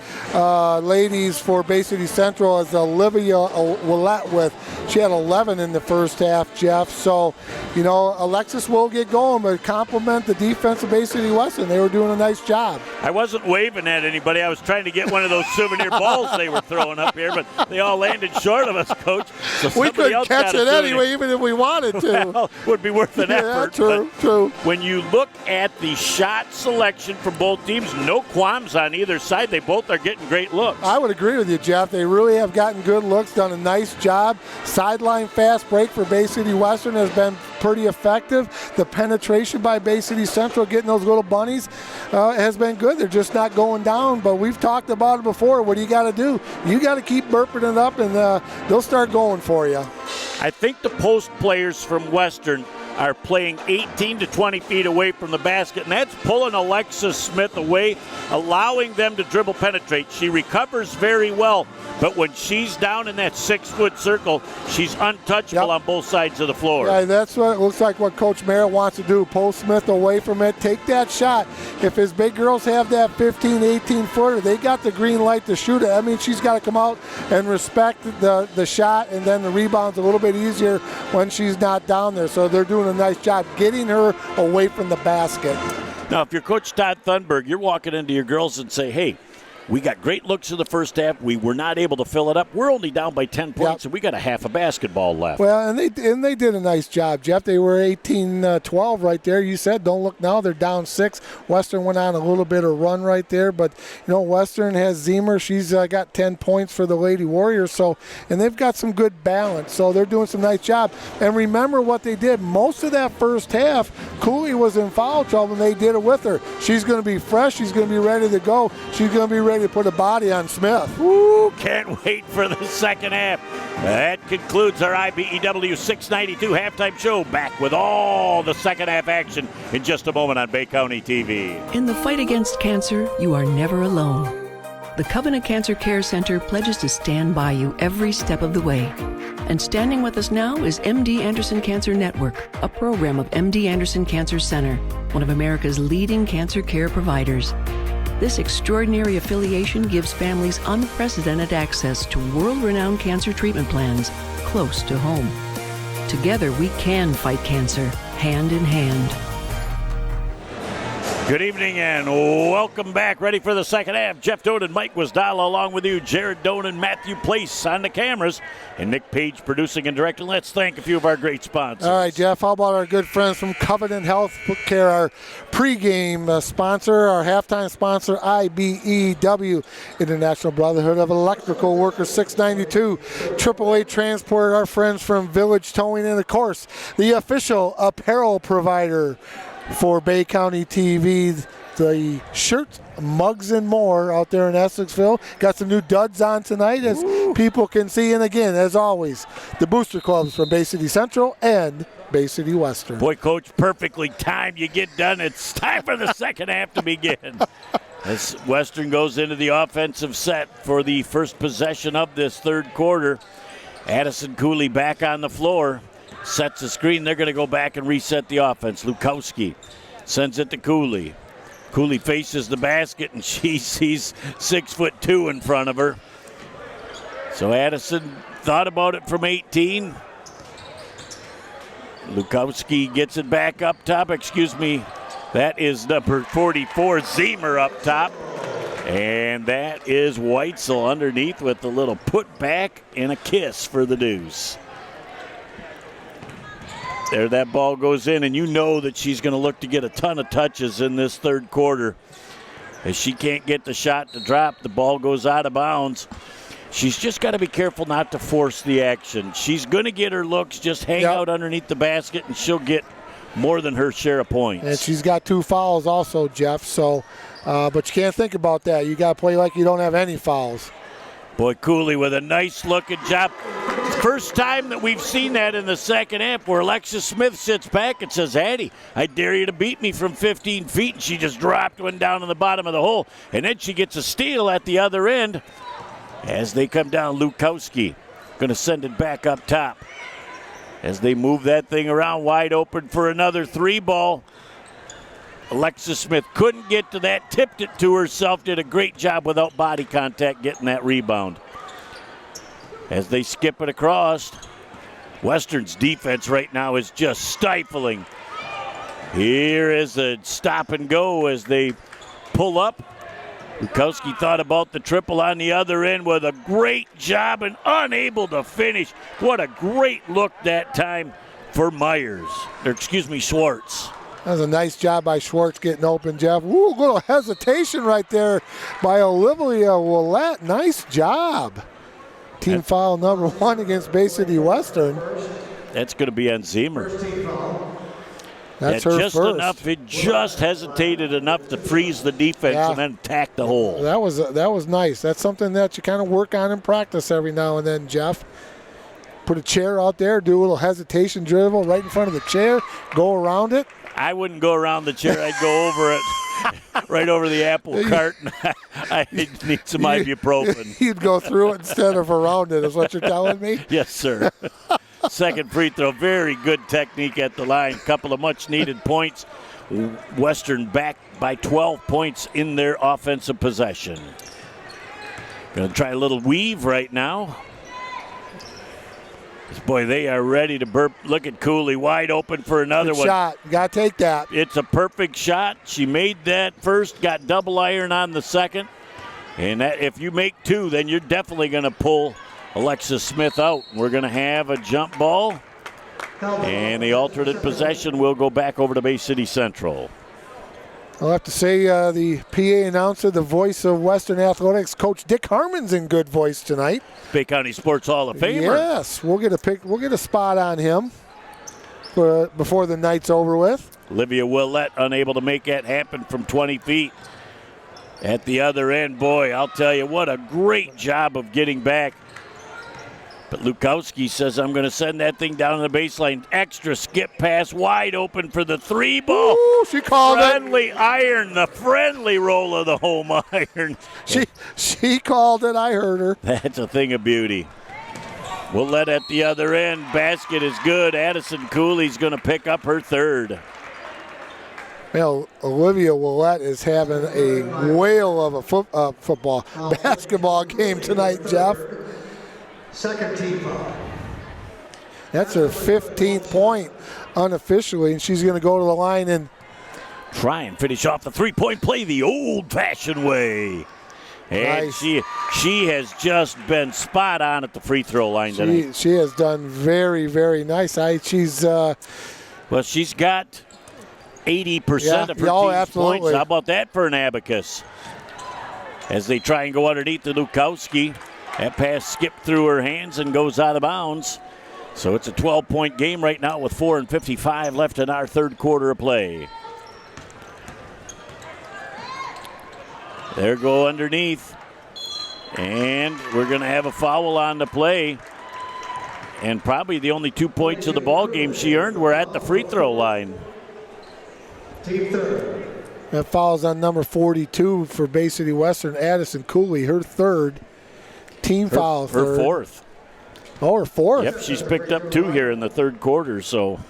ladies for Bay City Central, as Olivia Willette with. She had 11 in the first half, Jeff. So, you know, Alexis will get going, but compliment the defense of Bay City Western. They were doing a nice job. I wasn't waving at anybody. I was trying to get one of those souvenir balls they were throwing up here, but they all landed short of us, Coach. So we couldn't catch it anyway, even if we wanted to. Well, would be worth an effort. True. When you look at the shot selection from both teams, no qualms on either side. They both are getting great looks. I would agree with you, Jeff. They really have gotten good looks, done a nice job. Sideline fast break for Bay City Western has been pretty effective. The penetration by Bay City Central, getting those little bunnies, has been good. They're just not going down, but we've talked about it before. What do you got to do? You got to keep burping it up, and they'll start going for you. I think the post players from Western are playing 18 to 20 feet away from the basket, and that's pulling Alexis Smith away, allowing them to dribble penetrate. She recovers very well, But when she's down in that 6-foot circle, she's untouchable on both sides of the floor. Yeah, that's what it looks like what Coach Merritt wants to do. Pull Smith away from it. Take that shot. If his big girls have that 15, 18-footer, they got the green light to shoot it. I mean, she's got to come out and respect the shot, and then the rebound's a little bit easier when she's not down there. So they're doing a nice job getting her away from the basket. Now, if you're Coach Todd Thunberg, you're walking into your girls and say, hey, we got great looks in the first half. We were not able to fill it up. We're only down by 10 points, and we got a half a basketball left. Well, and they did a nice job, Jeff. They were 18-12 right there. You said, don't look now. They're down 6. Western went on a little bit of run right there. But, Western has Zemer. She's got 10 points for the Lady Warriors. And they've got some good balance. So they're doing some nice job. And remember what they did. Most of that first half, Cooley was in foul trouble, and they did it with her. She's going to be fresh. She's going to be ready to go. She's going to be ready to put a body on Smith. Woo, can't wait for the second half. That concludes our IBEW 692 halftime show. Back with all the second half action in just a moment on Bay County TV. In the fight against cancer, you are never alone. The Covenant Cancer Care Center pledges to stand by you every step of the way. And standing with us now is MD Anderson Cancer Network, a program of MD Anderson Cancer Center, one of America's leading cancer care providers. This extraordinary affiliation gives families unprecedented access to world-renowned cancer treatment plans close to home. Together, we can fight cancer, hand in hand. Good evening and welcome back. Ready for the second half. Jeff Doden, Mike Wisdala along with you. Jared Doden, Matthew Place on the cameras, and Nick Page producing and directing. Let's thank a few of our great sponsors. All right, Jeff, how about our good friends from Covenant Health Care, our pregame sponsor, our halftime sponsor, IBEW, International Brotherhood of Electrical Workers 692, AAA Transport, our friends from Village Towing, and of course, the official apparel provider for Bay County TV, the shirts, mugs, and more out there in Essexville. Got some new duds on tonight, as people can see. And again, as always, the booster clubs from Bay City Central and Bay City Western. Boy, Coach, perfectly timed. You get done. It's time for the second half to begin. As Western goes into the offensive set for the first possession of this third quarter. Addison Cooley back on the floor. Sets the screen. They're going to go back and reset the offense. Lukowski sends it to Cooley. Cooley faces the basket, and she sees 6'2" in front of her. So Addison thought about it from 18. Lukowski gets it back up top. That is number 44, Zemer up top. And that is Weitzel underneath with a little put back and a kiss for the deuce. There that ball goes in, and you know that she's going to look to get a ton of touches in this third quarter. As she can't get the shot to drop, the ball goes out of bounds. She's just got to be careful not to force the action. She's going to get her looks, just hang out underneath the basket, and she'll get more than her share of points. And she's got 2 fouls also, Jeff, so but you can't think about that. You got to play like you don't have any fouls. Boy, Cooley with a nice looking job. First time that we've seen that in the second half, where Alexis Smith sits back and says, Addie, I dare you to beat me from 15 feet. And she just dropped one down in the bottom of the hole. And then she gets a steal at the other end. As they come down, Lukowski going to send it back up top. As they move that thing around wide open for another 3 ball. Alexis Smith couldn't get to that, tipped it to herself, did a great job without body contact getting that rebound. As they skip it across, Western's defense right now is just stifling. Here is a stop and go as they pull up. Lukowski thought about the triple on the other end with a great job and unable to finish. What a great look that time for Schwartz. That was a nice job by Schwartz getting open, Jeff. Ooh, little hesitation right there by Olivia Willette. Nice job. Team foul number 1 against Bay City Western. That's going to be on Zemer. That's her just first. Enough. It just hesitated enough to freeze the defense and then attack the hole. That was nice. That's something that you kind of work on in practice every now and then, Jeff. Put a chair out there, do a little hesitation dribble right in front of the chair, go around it. I wouldn't go around the chair. I'd go over it. right over the apple cart. I need some ibuprofen. You'd go through it instead of around it, is what you're telling me? Yes, sir. Second free throw, very good technique at the line. Couple of much-needed points. Western back by 12 points in their offensive possession. Going to try a little weave right now. Boy, they are ready to burp. Look at Cooley, wide open for another Good one. shot. You got to take that. It's a perfect shot. She made that first, got double iron on the second. And that, if you make two, then you're definitely going to pull Alexis Smith out. We're going to have a jump ball. And the alternate possession will go back over to Bay City Central. I'll have to say the PA announcer, the voice of Western Athletics, Coach Dick Harmon's in good voice tonight. Bay County Sports Hall of Famer. Yes, we'll get a spot on him before the night's over with. Olivia Willett unable to make that happen from 20 feet. At the other end, boy, I'll tell you, what a great job of getting back. But Lukowski says, I'm going to send that thing down the baseline. Extra skip pass, wide open for the three ball. Ooh, she called friendly iron, the friendly roll of the home iron. She called it. I heard her. That's a thing of beauty. Willett at the other end. Basket is good. Addison Cooley's going to pick up her third. Well, Olivia Willett is having a whale of a basketball game tonight, Jeff. Second team foul. That's her 15th point unofficially, and she's going to go to the line and try and finish off the three-point play the old-fashioned way. And nice. she has just been spot on at the free throw line tonight. She has done very, very nice. She's got 80% of her team's points. How about that for an abacus? As they try and go underneath the Lukowski. That pass skipped through her hands and goes out of bounds. So it's a 12-point game right now with 4:55 left in our third quarter of play. There go underneath. And we're going to have a foul on the play. And probably the only 2 points of the ball game she earned were at the free throw line. Team third. That foul's on number 42 for Bay City Western, Addison Cooley, her third. Team foul. Her fourth. Oh, her fourth. Yep, she's picked up two here in the third quarter. So,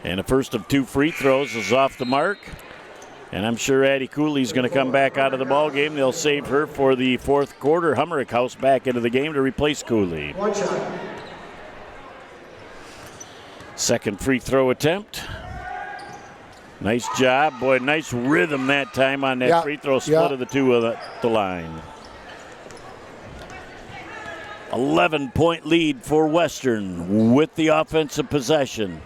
and the first of two free throws is off the mark. And I'm sure Addie Cooley's going to come back out of the ball game. They'll save her for the fourth quarter. Hummerick House back into the game to replace Cooley. One shot. Second free throw attempt. Nice job. Boy, nice rhythm that time on that free throw split of the two of the line. 11-point lead for Western with the offensive possession.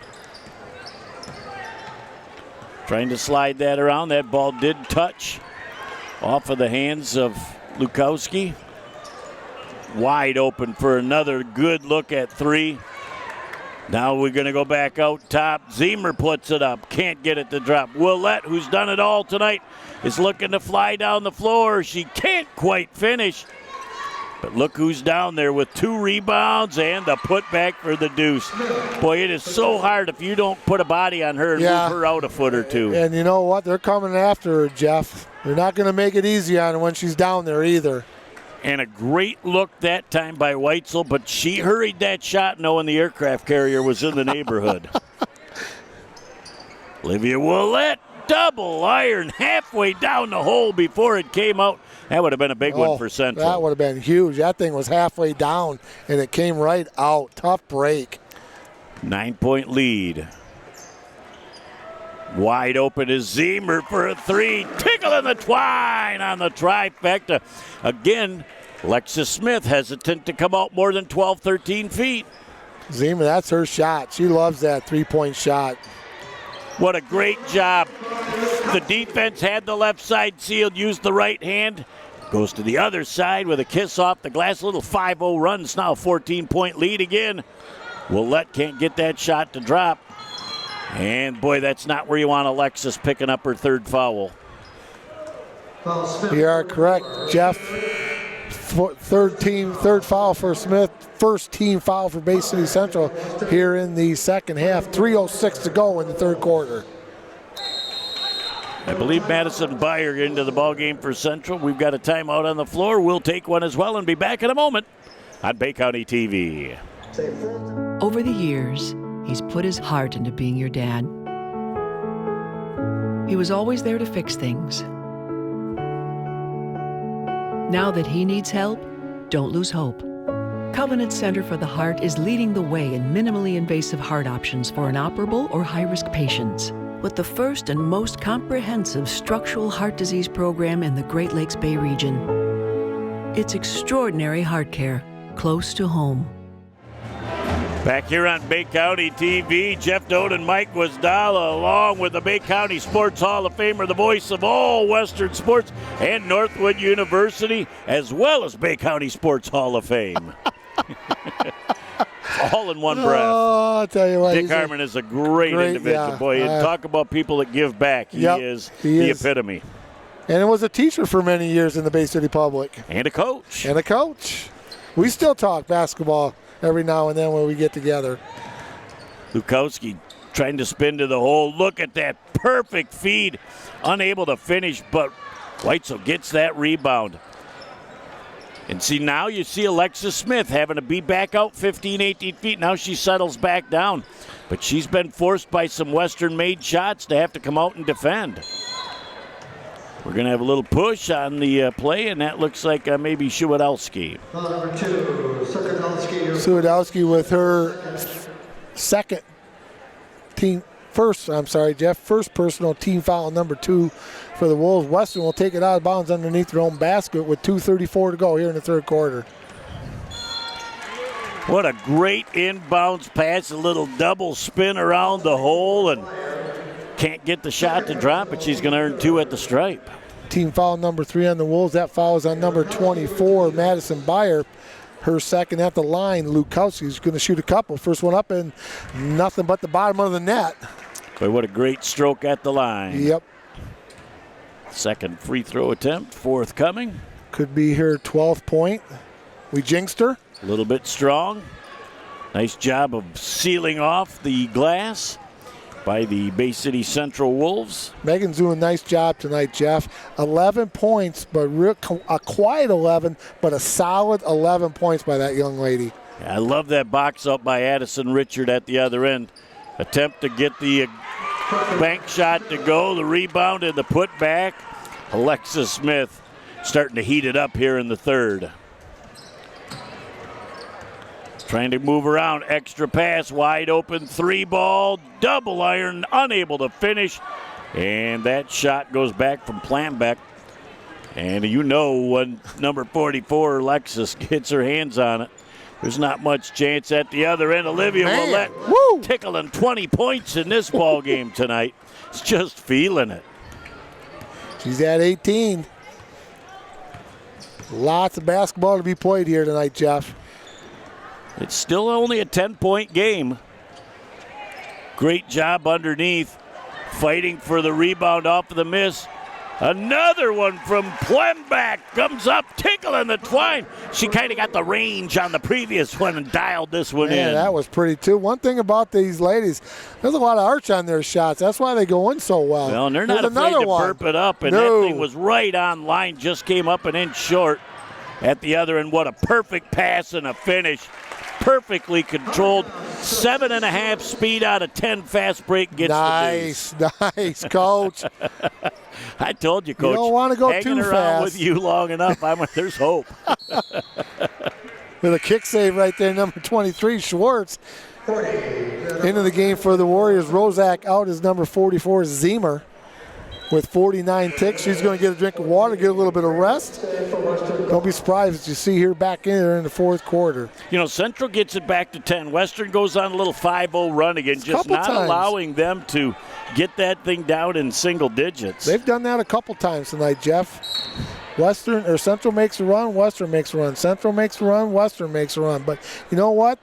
Trying to slide that around. That ball did touch off of the hands of Lukowski. Wide open for another good look at three. Now we're going to go back out top. Zemer puts it up. Can't get it to drop. Willett, who's done it all tonight, is looking to fly down the floor. She can't quite finish. But look who's down there with 2 rebounds and the putback for the deuce. Boy, it is so hard if you don't put a body on her and move her out a foot or two. And you know what? They're coming after her, Jeff. They're not going to make it easy on her when she's down there either. And a great look that time by Weitzel, but she hurried that shot knowing the aircraft carrier was in the neighborhood. Olivia Willett, double iron halfway down the hole before it came out. That would have been a big one for Central. That would have been huge. That thing was halfway down, and it came right out. Tough break. 9-point lead. Wide open is Zemer for a three. Tickle in the twine on the trifecta. Again, Alexis Smith hesitant to come out more than 12, 13 feet. Zemer, that's her shot. She loves that three-point shot. What a great job. The defense had the left side sealed, used the right hand. Goes to the other side with a kiss off the glass. Little 5-0 run. It's now a 14-point lead again. Willett can't get that shot to drop. And, boy, that's not where you want Alexis picking up her third foul. You are correct, Jeff. Third foul for Smith. First team foul for Bay City Central here in the second half. 3:06 to go in the third quarter. I believe Madison Byer into the ball game for Central. We've got a timeout on the floor. We'll take one as well and be back in a moment on Bay County TV. Over the years, he's put his heart into being your dad. He was always there to fix things. Now that he needs help, don't lose hope. Covenant Center for the Heart is leading the way in minimally invasive heart options for inoperable or high-risk patients, with the first and most comprehensive structural heart disease program in the Great Lakes Bay region. It's extraordinary heart care, close to home. Back here on Bay County TV, Jeff Doden and Mike Wasdala, along with the Bay County Sports Hall of Famer, the voice of all Western sports, and Northwood University, as well as Bay County Sports Hall of Fame. All in one breath. Oh, I'll tell you what. Dick Harmon is a great individual. Yeah, boy, and talk about people that give back. He is the epitome. And it was a teacher for many years in the Bay City Public. And a coach. We still talk basketball every now and then when we get together. Lukowski trying to spin to the hole. Look at that perfect feed. Unable to finish, but Weitzel gets that rebound. And see, now you see Alexis Smith having to be back out 15, 18 feet. Now she settles back down. But she's been forced by some Western-made shots to have to come out and defend. We're going to have a little push on the play, and that looks like maybe Suwadowski. Number 2, Suwadowski with her first personal team foul, number 2 for the Wolves. Western will take it out of bounds underneath their own basket with 2:34 to go here in the third quarter. What a great inbounds pass, a little double spin around the hole, and can't get the shot to drop, but she's going to earn 2 at the stripe. Team foul number 3 on the Wolves. That foul is on number 24, Madison Byer. Her second at the line. Lukowski's going to shoot a couple. First one up and nothing but the bottom of the net. Boy, what a great stroke at the line. Yep. Second free throw attempt, forthcoming. Could be her 12th point. We jinxed her. A little bit strong. Nice job of sealing off the glass by the Bay City Central Wolves. Megan's doing a nice job tonight, Jeff. 11 points, but a quiet 11, but a solid 11 points by that young lady. I love that box up by Addison Richard at the other end. Attempt to get the bank shot to go, the rebound and the putback. Alexis Smith starting to heat it up here in the third. Trying to move around, extra pass, wide open, 3-ball, double iron, unable to finish. And that shot goes back from Planbeck. And you know when number 44, Alexis, gets her hands on it, there's not much chance at the other end. Olivia Willett tickling 20 points in this ball game tonight. It's just feeling it. She's at 18. Lots of basketball to be played here tonight, Jeff. It's still only a 10-point game. Great job underneath, fighting for the rebound off of the miss. Another one from Plemback comes up, tickling the twine. She kind of got the range on the previous one and dialed this one in. That was pretty too. One thing about these ladies, there's a lot of arch on their shots. That's why they go in so well. Well, and they're not afraid to burp it up, and that thing was right on line, just came up an inch short at the other end. What a perfect pass and a finish. Perfectly controlled. 7.5 speed out of 10 fast break gets the deuce. Nice, Coach. I told you, Coach. You don't want to go hanging too around fast. with you long enough, there's hope. With a kick save right there, number 23, Schwartz. Into the game for the Warriors. Rozak out is number 44, Zemer. With 49 ticks, she's going to get a drink of water, get a little bit of rest. Don't be surprised if you see her back in there in the fourth quarter. You know, Central gets it back to 10. Western goes on a little 5-0 run again, just not allowing them to get that thing down in single digits. They've done that a couple times tonight, Jeff. Central makes a run, Western makes a run. Central makes a run, Western makes a run. But you know what?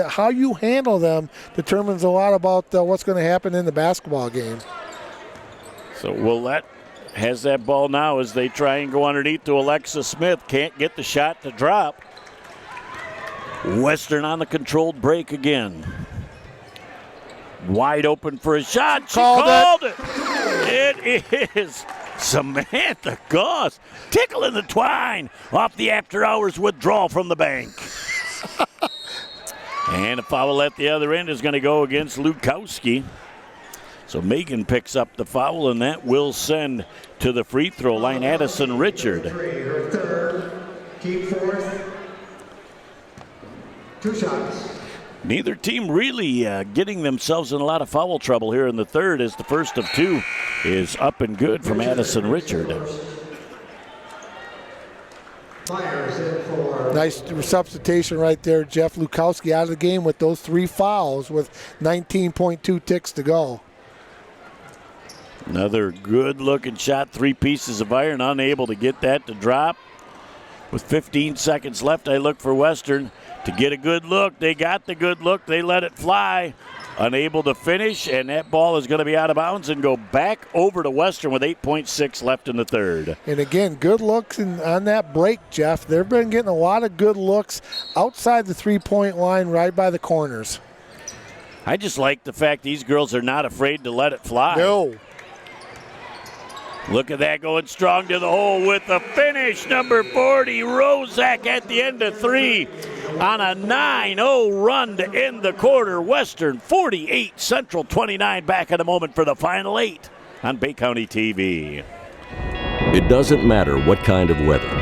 How you handle them determines a lot about what's going to happen in the basketball game. So Willett has that ball now as they try and go underneath to Alexis Smith. Can't get the shot to drop. Western on the controlled break again. Wide open for a shot. She Called it. It is Samantha Goss tickling the twine off the after-hours withdrawal from the bank. And a foul at the other end is going to go against Lukowski. So Megan picks up the foul, and that will send to the free throw line Addison Richard. Her third, team fourth. 2 shots. Neither team really getting themselves in a lot of foul trouble here in the third, as the first of 2 is up and good from Addison Richard. Nice substitution right there. Jeff Lukowski out of the game with those 3 fouls with 19.2 ticks to go. Another good-looking shot, 3 pieces of iron, unable to get that to drop. With 15 seconds left, I look for Western to get a good look. They got the good look. They let it fly. Unable to finish, and that ball is going to be out of bounds and go back over to Western with 8.6 left in the third. And again, good looks on that break, Jeff. They've been getting a lot of good looks outside the three-point line right by the corners. I just like the fact these girls are not afraid to let it fly. No. Look at that, going strong to the hole with the finish. Number 40, Rozak at the end of 3 on a 9-0 run to end the quarter. Western 48, Central 29. Back in a moment for the final 8 on Bay County TV. It doesn't matter what kind of weather.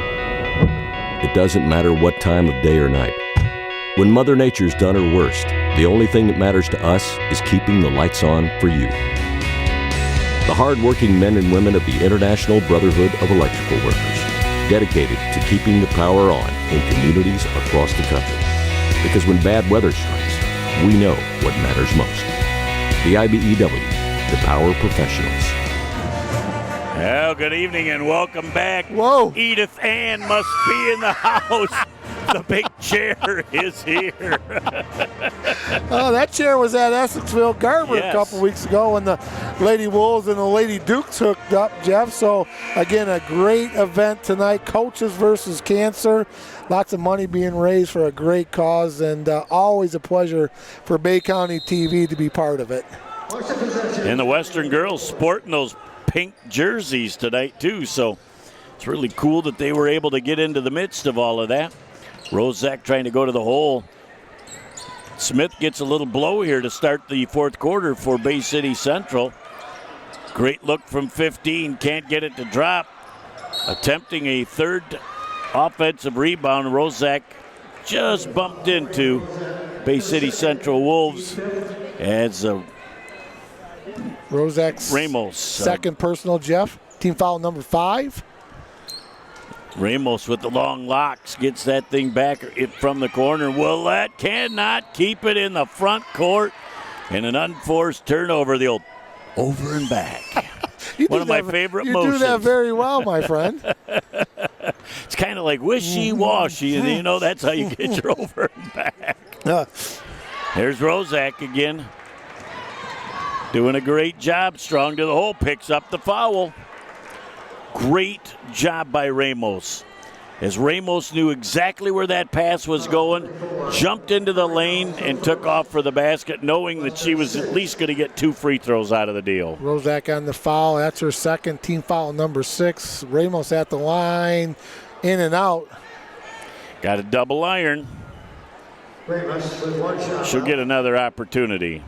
It doesn't matter what time of day or night. When Mother Nature's done her worst, the only thing that matters to us is keeping the lights on for you. The hard-working men and women of the International Brotherhood of Electrical Workers, dedicated to keeping the power on in communities across the country. Because when bad weather strikes, we know what matters most. The IBEW, the power professionals. Well, good evening and welcome back. Whoa. Edith Ann must be in the house. The big chair is here. Oh, that chair was at Essexville Garber Yes. a couple weeks ago when the Lady Wolves and the Lady Dukes hooked up, Jeff. So, again, a great event tonight. Coaches versus Cancer. Lots of money being raised for a great cause, and always a pleasure for Bay County TV to be part of it. And the Western girls sporting those pink jerseys tonight, too. So it's really cool that they were able to get into the midst of all of that. Rozak trying to go to the hole. Smith gets a little blow here to start the fourth quarter for Bay City Central. Great look from 15. Can't get it to drop. Attempting a third offensive rebound. Rozak just bumped into Bay City Central Wolves as Rozak's Ramos. second personal, Jeff. Team foul number 5. Ramos with the long locks gets that thing back from the corner. Willette cannot keep it in the front court. And an unforced turnover, the old over and back. One of my favorite motions. You do that very well, my friend. It's kind of like wishy-washy. You know, that's how you get your over and back. There's Rozak again. Doing a great job. Strong to the hole. Picks up the foul. Great job by Ramos. As Ramos knew exactly where that pass was going, jumped into the lane and took off for the basket, knowing that she was at least going to get 2 free throws out of the deal. Rozak on the foul. That's her second, team foul number 6. Ramos at the line, in and out. Got a double iron. Ramos with 1 shot. She'll get another opportunity.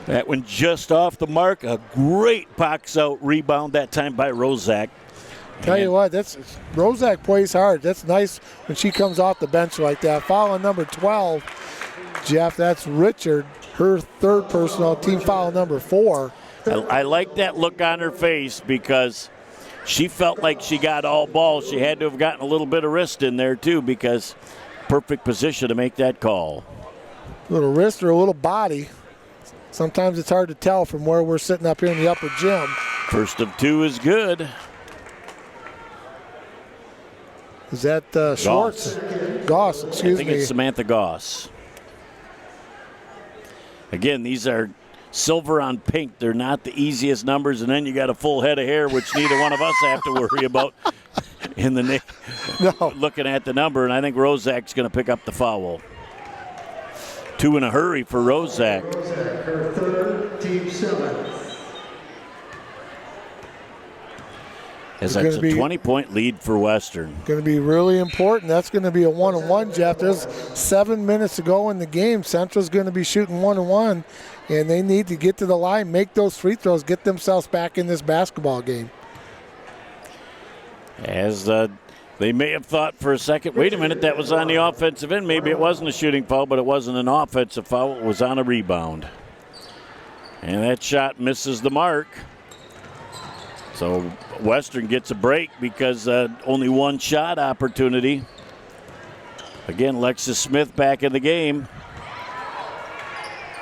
That one just off the mark. A great box out rebound that time by Rozak. Tell you what, Rozak plays hard. That's nice when she comes off the bench like that. Foul on number 12, Jeff. That's Richard, her third personal, team foul number 4. I like that look on her face because she felt like she got all ball. She had to have gotten a little bit of wrist in there too, because perfect position to make that call. A little wrist or a little body. Sometimes it's hard to tell from where we're sitting up here in the upper gym. First of 2 is good. Is that Schwartz? Goss, excuse me. I think it's Samantha Goss. Again, these are silver on pink. They're not the easiest numbers, and then you got a full head of hair, which neither one of us have to worry about. in the No. looking at the number, and I think Rozak's going to pick up the foul. 2 in a hurry for Rozak. Rozak, her third, team 7. As that's a 20-point lead for Western. Going to be really important. That's going to be a 1-on-1, Jeff. There's 7 minutes to go in the game. Central's going to be shooting 1-on-1, and they need to get to the line, make those free throws, get themselves back in this basketball game. As they may have thought for a second, wait a minute, that was on the offensive end. Maybe it wasn't a shooting foul, but it wasn't an offensive foul. It was on a rebound. And that shot misses the mark. So Western gets a break because only one shot opportunity. Again, Alexis Smith back in the game.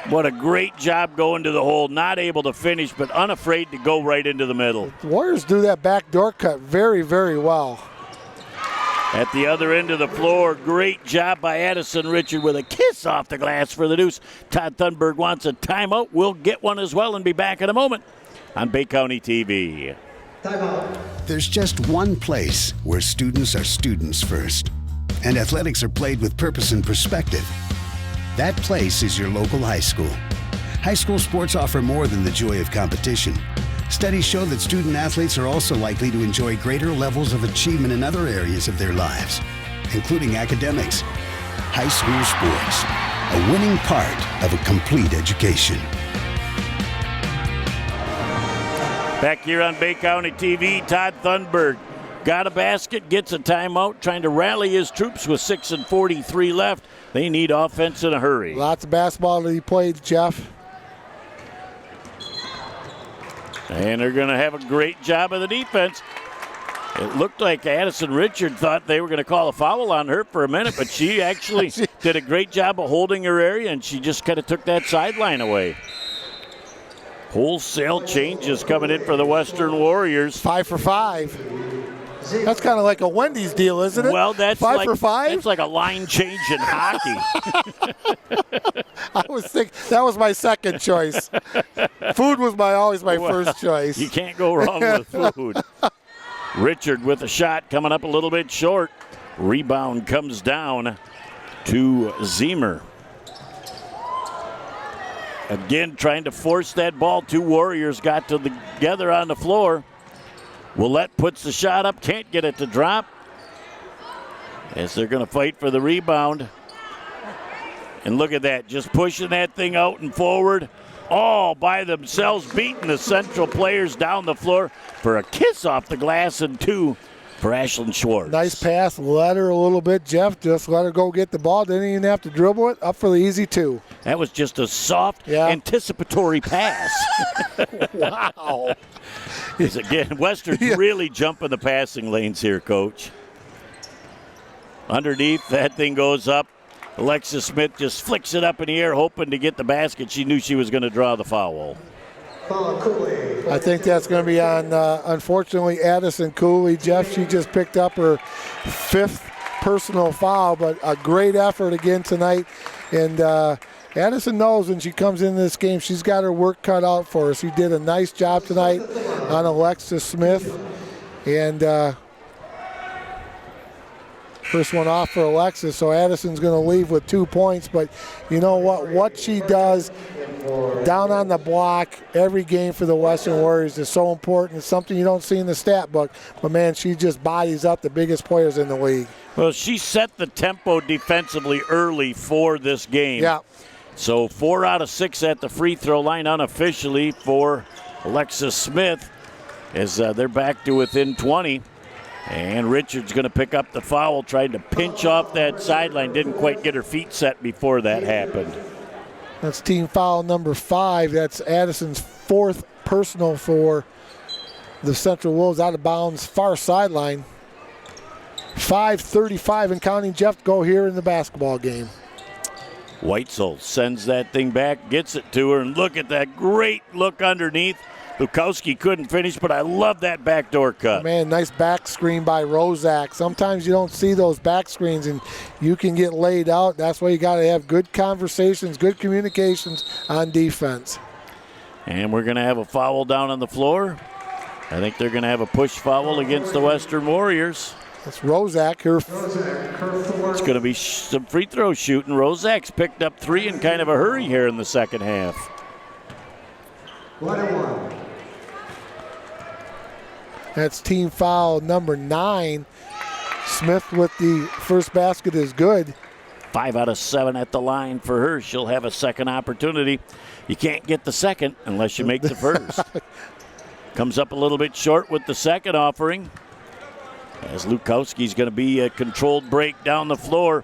What a great job going to the hole. Not able to finish, but unafraid to go right into the middle. The Warriors do that backdoor cut very, very well. At the other end of the floor, great job by Addison Richard with a kiss off the glass for the deuce. Todd Thunberg wants a timeout. We'll get one as well and be back in a moment on Bay County TV. There's just one place where students are students first, and athletics are played with purpose and perspective. That place is your local high school. High school sports offer more than the joy of competition. Studies show that student athletes are also likely to enjoy greater levels of achievement in other areas of their lives, including academics. High school sports, a winning part of a complete education. Back here on Bay County TV, Todd Thunberg got a basket, gets a timeout, trying to rally his troops with 6:43 left. They need offense in a hurry. Lots of basketball that he played, Jeff. And they're going to have a great job of the defense. It looked like Addison Richard thought they were going to call a foul on her for a minute, but she actually did a great job of holding her area, and she just kind of took that sideline away. Wholesale changes coming in for the Western Warriors. 5 for 5. That's kind of like a Wendy's deal, isn't it? Well, that's 5 like, for 5? That's like a line change in hockey. I was thinking that was my second choice. Food was always my first choice. You can't go wrong with food. Richard with a shot coming up a little bit short. Rebound comes down to Zemer. Again, trying to force that ball. 2 Warriors got together on the floor. Willette puts the shot up, can't get it to drop. As they're going to fight for the rebound. And look at that, just pushing that thing out and forward. All by themselves, beating the Central players down the floor for a kiss off the glass and 2 for Ashlyn Schwartz. Nice pass, let her a little bit, Jeff. Just let her go get the ball. Didn't even have to dribble it. Up for the easy 2. That was just a soft, anticipatory pass. Wow. Again, Western's really jumping the passing lanes here, Coach. Underneath, that thing goes up. Alexis Smith just flicks it up in the air, hoping to get the basket. She knew she was going to draw the foul. I think that's going to be on, unfortunately, Addison Cooley. Jeff, she just picked up her 5th personal foul, but a great effort again tonight. And Addison knows when she comes into this game, she's got her work cut out for her. She did a nice job tonight on Alexis Smith. And first one off for Alexis, so Addison's going to leave with 2 points. But you know what she does down on the block every game for the Western Warriors is so important. It's something you don't see in the stat book. But, man, she just bodies up the biggest players in the league. Well, she set the tempo defensively early for this game. Yeah. So 4 out of 6 at the free throw line unofficially for Alexis Smith as they're back to within 20. And Richard's going to pick up the foul, tried to pinch off that sideline. Didn't quite get her feet set before that happened. That's team foul number 5. That's Addison's 4th personal for the Central Wolves, out of bounds, far sideline. 5:35 and counting, Jeff, to go here in the basketball game. Weitzel sends that thing back, gets it to her, and look at that great look underneath. Lukowski couldn't finish, but I love that backdoor cut. Man, nice back screen by Rozak. Sometimes you don't see those back screens, and you can get laid out. That's why you got to have good conversations, good communications on defense. And we're going to have a foul down on the floor. I think they're going to have a push foul against the Western Warriors. That's Rozak. Her It's going to be some free throw shooting. Rozak's picked up 3 in kind of a hurry here in the second half. 1-1. That's team foul number 9. Smith with the first basket is good. 5 out of 7 at the line for her. She'll have a second opportunity. You can't get the second unless you make the first. Comes up a little bit short with the second offering. As Lukowski's going to be a controlled break down the floor.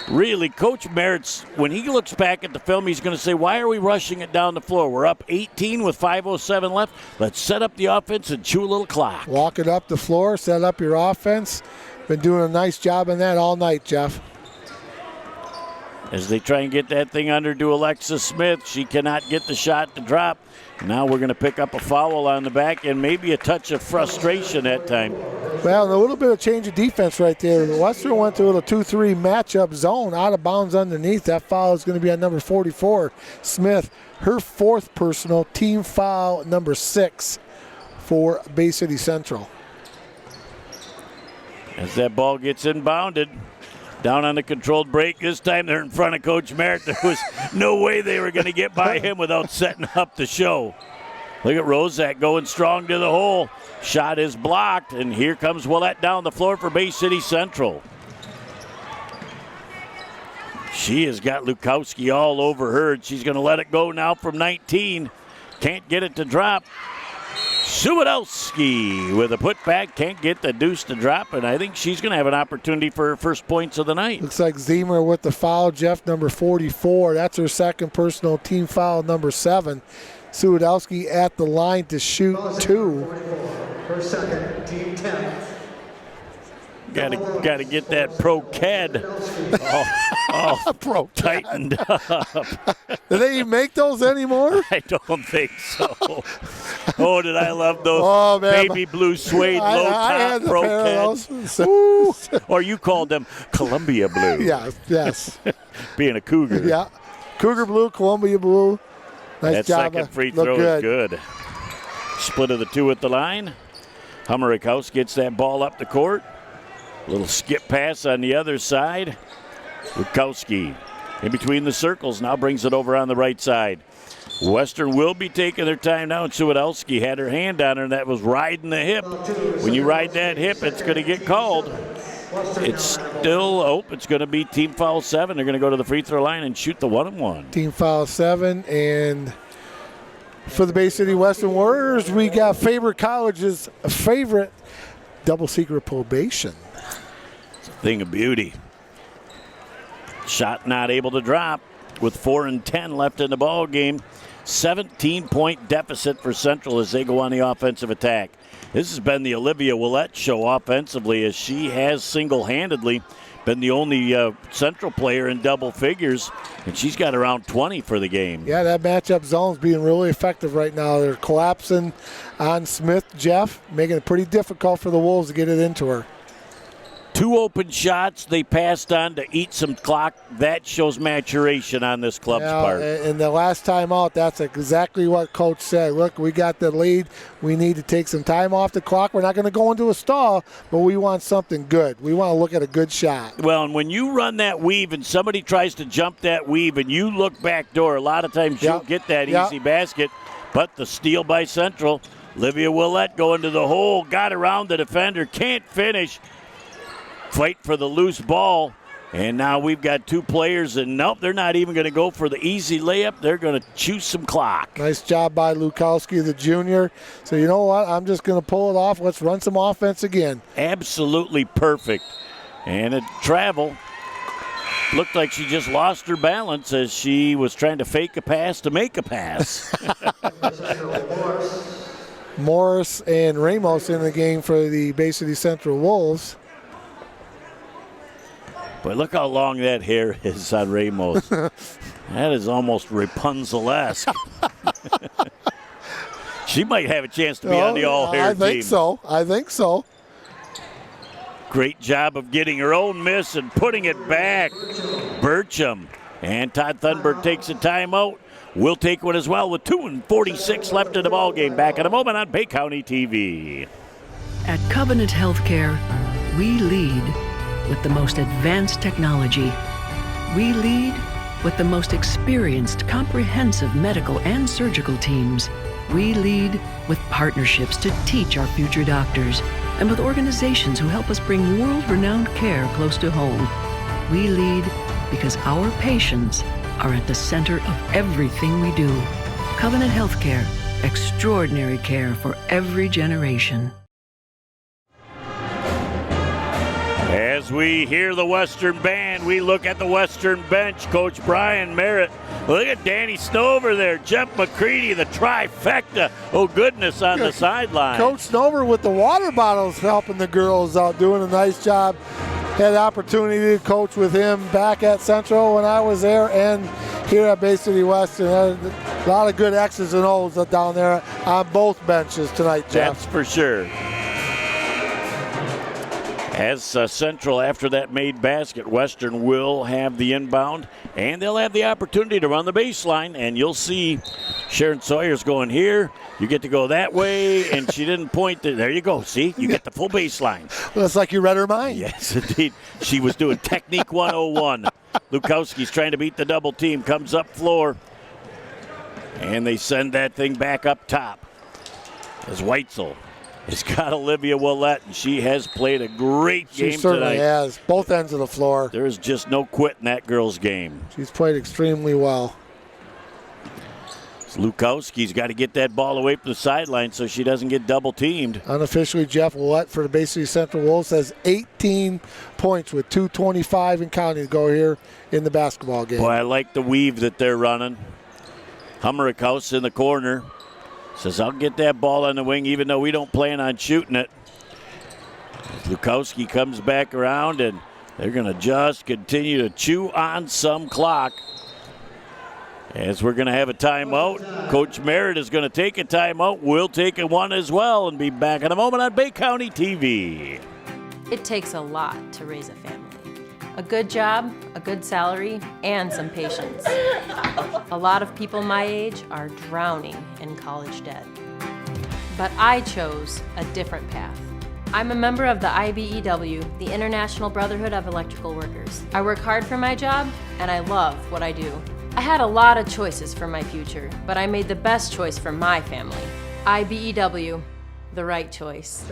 Really, Coach Merritt's, when he looks back at the film, he's going to say, why are we rushing it down the floor? We're up 18 with 5:07 left. Let's set up the offense and chew a little clock. Walk it up the floor, set up your offense. Been doing a nice job in that all night, Jeff. As they try and get that thing under to Alexis Smith, she cannot get the shot to drop. Now we're going to pick up a foul on the back and maybe a touch of frustration that time. Well, a little bit of change of defense right there. Western went to a 2-3 matchup zone, out of bounds underneath. That foul is going to be on number 44, Smith. Her 4th personal, team foul number 6 for Bay City Central. As that ball gets inbounded, down on the controlled break. This time they're in front of Coach Merritt. There was no way they were going to get by him without setting up the show. Look at Rozak going strong to the hole. Shot is blocked, and here comes Willett down the floor for Bay City Central. She has got Lukowski all over her, and she's going to let it go now from 19. Can't get it to drop. Suwodowski with a putback, can't get the deuce to drop, and I think she's going to have an opportunity for her first points of the night. Looks like Zemer with the foul, Jeff, number 44. That's her second personal, team foul number 7. Suwodowski at the line to shoot 2. Her second, team 10. Got to get that pro-CAD all tightened up. Do they even make those anymore? I don't think so. Oh, did I love those baby blue suede low-top pro-CADs. Or you called them Columbia blue. Yes. Being a Cougar. Yeah. Cougar blue, Columbia blue. Nice that job. Second free throw is good. Split of the 2 at the line. Hummerick House gets that ball up the court. Little skip pass on the other side. Lukowski in between the circles now brings it over on the right side. Western will be taking their time now, and Suwodowski had her hand on her, and that was riding the hip. When you ride that hip, it's going to get called. It's still, it's going to be team foul 7. They're going to go to the free throw line and shoot the 1-on-1. Team foul 7, and for the Bay City Western Warriors, we got favorite college's favorite double secret probation. Thing of beauty. Shot not able to drop with 4 and 10 left in the ball game. 17-point deficit for Central as they go on the offensive attack. This has been the Olivia Willett show offensively, as she has single-handedly been the only Central player in double figures, and she's got around 20 for the game. Yeah, that matchup zone's being really effective right now. They're collapsing on Smith, Jeff, making it pretty difficult for the Wolves to get it into her. 2 open shots they passed on to eat some clock. That shows maturation on this club's part. And the last time out, that's exactly what Coach said. Look, we got the lead. We need to take some time off the clock. We're not going to go into a stall, but we want something good. We want to look at a good shot. Well, and when you run that weave and somebody tries to jump that weave and you look back door, a lot of times you'll get that easy basket. But the steal by Central, Olivia Willett going to the hole, got around the defender, can't finish. Fight for the loose ball, and now we've got 2 players, and nope, they're not even going to go for the easy layup. They're going to choose some clock. Nice job by Lukowski, the junior. So you know what? I'm just going to pull it off. Let's run some offense again. Absolutely perfect. And a travel. Looked like she just lost her balance as she was trying to fake a pass to make a pass. Morris and Ramos in the game for the Bay City Central Wolves. But look how long that hair is on Ramos. That is almost Rapunzel-esque. She might have a chance to be on the all-hair team. I think so. Great job of getting her own miss and putting it back. Burcham. And Todd Thunberg takes a timeout. We'll take one as well with 2:46 left in the ballgame. Back in a moment on Bay County TV. At Covenant Healthcare, We lead with the most advanced technology. We lead with the most experienced, comprehensive medical and surgical teams. We lead with partnerships to teach our future doctors and with organizations who help us bring world-renowned care close to home. We lead because our patients are at the center of everything we do. Covenant Healthcare, extraordinary care for every generation. As we hear the Western Band, we look at the Western bench. Coach Brian Merritt. Look at Danny Snover there. Jeff McCready, the trifecta. Oh, goodness, on the sideline. Coach Snover with the water bottles helping the girls out, doing a nice job. Had the opportunity to coach with him back at Central when I was there and here at Bay City Western. A lot of good X's and O's down there on both benches tonight, Jeff. That's for sure. As Central, after that made basket, Western will have the inbound, and they'll have the opportunity to run the baseline, and you'll see Sharon Sawyer's going here. You get to go that way, and she didn't point. There you go. See? You get the full baseline. Well, it's like you read her mind. Yes, indeed. She was doing Technique 101. Lukowski's trying to beat the double team, comes up floor, and they send that thing back up top as Weitzel has got Olivia Willett, and she has played a great game tonight. She certainly has, both ends of the floor. There is just no quit in that girl's game. She's played extremely well. Lukowski's got to get that ball away from the sideline so she doesn't get double teamed. Unofficially, Jeff Willett for the Bay City Central Wolves has 18 points with 2:25 and counting to go here in the basketball game. Boy, I like the weave that they're running. Hummerich in the corner. Says, I'll get that ball on the wing even though we don't plan on shooting it. Lukowski comes back around, and they're going to just continue to chew on some clock. As we're going to have a timeout. Coach Merritt is going to take a timeout. We'll take a one as well and be back in a moment on Bay County TV. It takes a lot to raise a family. A good job, a good salary, and some patience. A lot of people my age are drowning in college debt. But I chose a different path. I'm a member of the IBEW, the International Brotherhood of Electrical Workers. I work hard for my job, and I love what I do. I had a lot of choices for my future, but I made the best choice for my family. IBEW, the right choice.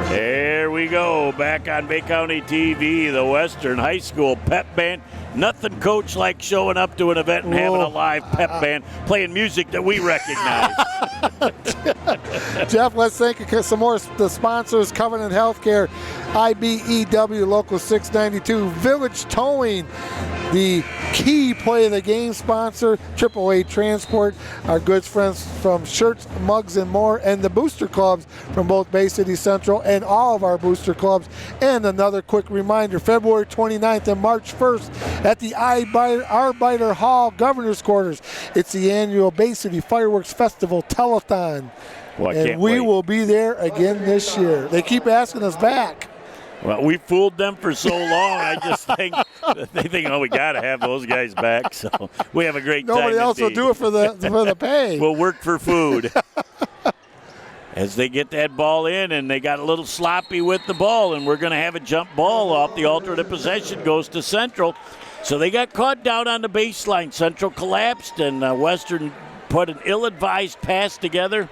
There we go, back on Bay County TV, the Western High School pep band. Nothing, Coach, like showing up to an event and having a live pep band playing music that we recognize. Jeff, let's thank some more the sponsors: Covenant Healthcare, IBEW Local 692, Village Towing, the key play of the game sponsor, AAA Transport, our good friends from Shirts, Mugs, and More, and the booster clubs from both Bay City Central and all of our booster clubs. And another quick reminder, February 29th and March 1st at the Arbeiter Hall Governor's Quarters. It's the annual Bay City Fireworks Festival Telethon. Well, and we will be there again this year. They keep asking us back. Well, we fooled them for so long. I just think they think, oh, we got to have those guys back. So we have a great time. Nobody else will do it for the pay. We'll work for food. As they get that ball in, and they got a little sloppy with the ball, and we're going to have a jump ball off. The alternate possession goes to Central. So they got caught down on the baseline. Central collapsed, and Western put an ill-advised pass together.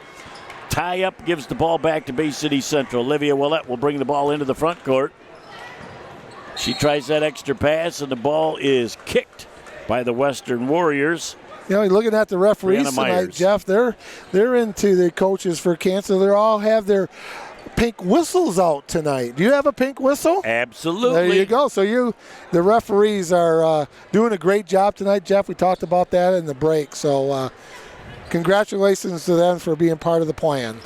Tie-up gives the ball back to Bay City Central. Olivia Willett will bring the ball into the front court. She tries that extra pass, and the ball is kicked by the Western Warriors. You know, looking at the referees tonight, Jeff, they're into the coaches for Cancer. They all have their pink whistles out tonight. Do you have a pink whistle? Absolutely. There you go. So the referees are doing a great job tonight, Jeff. We talked about that in the break. So congratulations to them for being part of the plan.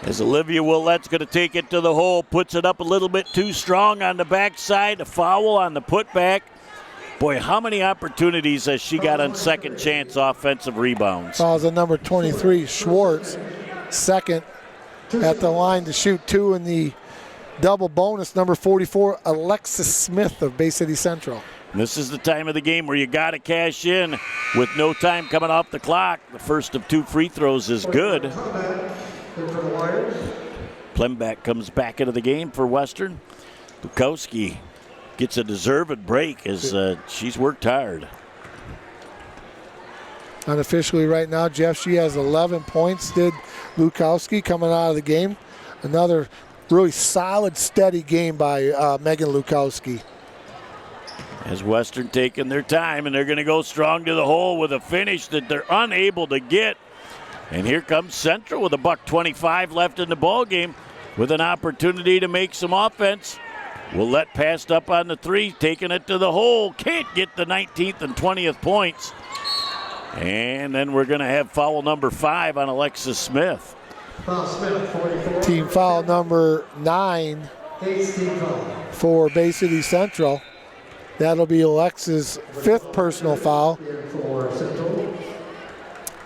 As Olivia Willett's going to take it to the hole, puts it up a little bit too strong on the backside. A foul on the putback. Boy, how many opportunities has she got on second chance offensive rebounds? Fouls on number 23, Schwartz. Second at the line to shoot two in the double bonus. Number 44, Alexis Smith of Bay City Central. And this is the time of the game where you got to cash in with no time coming off the clock. The first of two free throws is good. Plembeck comes back into the game for Western. Lukowski gets a deserved break as she's worked hard. Unofficially right now, Jeff, she has 11 points, did Lukowski coming out of the game. Another really solid, steady game by Megan Lukowski. As Western taking their time, and they're going to go strong to the hole with a finish that they're unable to get. And here comes Central with $1:25 left in the ball game with an opportunity to make some offense. Willette passed up on the three, taking it to the hole. Can't get the 19th and 20th points. And then we're going to have foul number 5 on Alexis Smith. Team foul number 9 for Bay City Central. That'll be Alexis' 5th personal foul.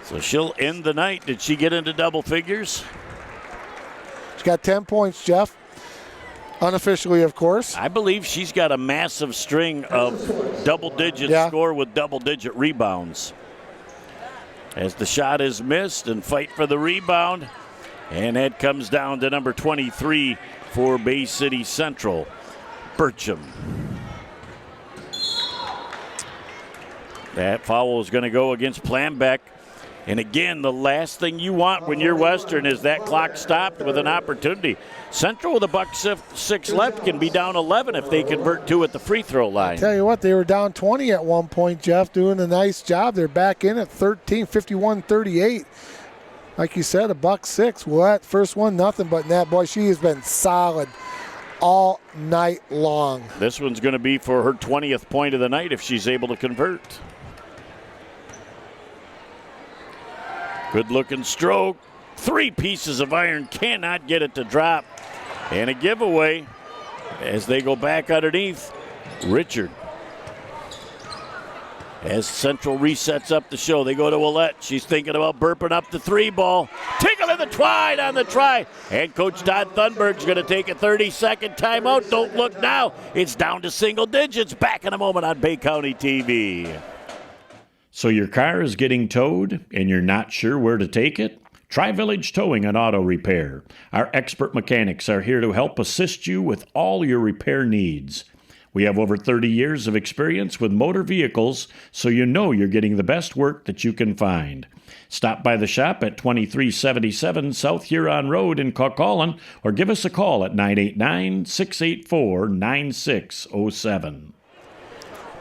So she'll end the night. Did she get into double figures? She's got 10 points, Jeff. Unofficially, of course. I believe she's got a massive string of double-digit score with double-digit rebounds. As the shot is missed and fight for the rebound. And that comes down to number 23 for Bay City Central, Burcham. That foul is going to go against Plambeck. And again, the last thing you want when you're Western is that clock stopped with an opportunity. Central with $1:06 left can be down 11 if they convert 2 at the free throw line. Tell you what, they were down 20 at one point, Jeff, doing a nice job. They're back in at 13, 51-38. Like you said, $1:06. Well, that first one, nothing but net. Boy, she has been solid all night long. This one's going to be for her 20th point of the night if she's able to convert. Good-looking stroke. 3 pieces of iron, cannot get it to drop. And a giveaway as they go back underneath. Richard. As Central resets up the show, they go to Willette. She's thinking about burping up the 3 ball. Tickle in the twine on the try. And Coach Todd Thunberg's going to take a 30-second timeout. Don't look now. It's down to single digits. Back in a moment on Bay County TV. So your car is getting towed and you're not sure where to take it? Try Village Towing and Auto Repair. Our expert mechanics are here to help assist you with all your repair needs. We have over 30 years of experience with motor vehicles, so you know you're getting the best work that you can find. Stop by the shop at 2377 South Huron Road in Coquitlam or give us a call at 989-684-9607.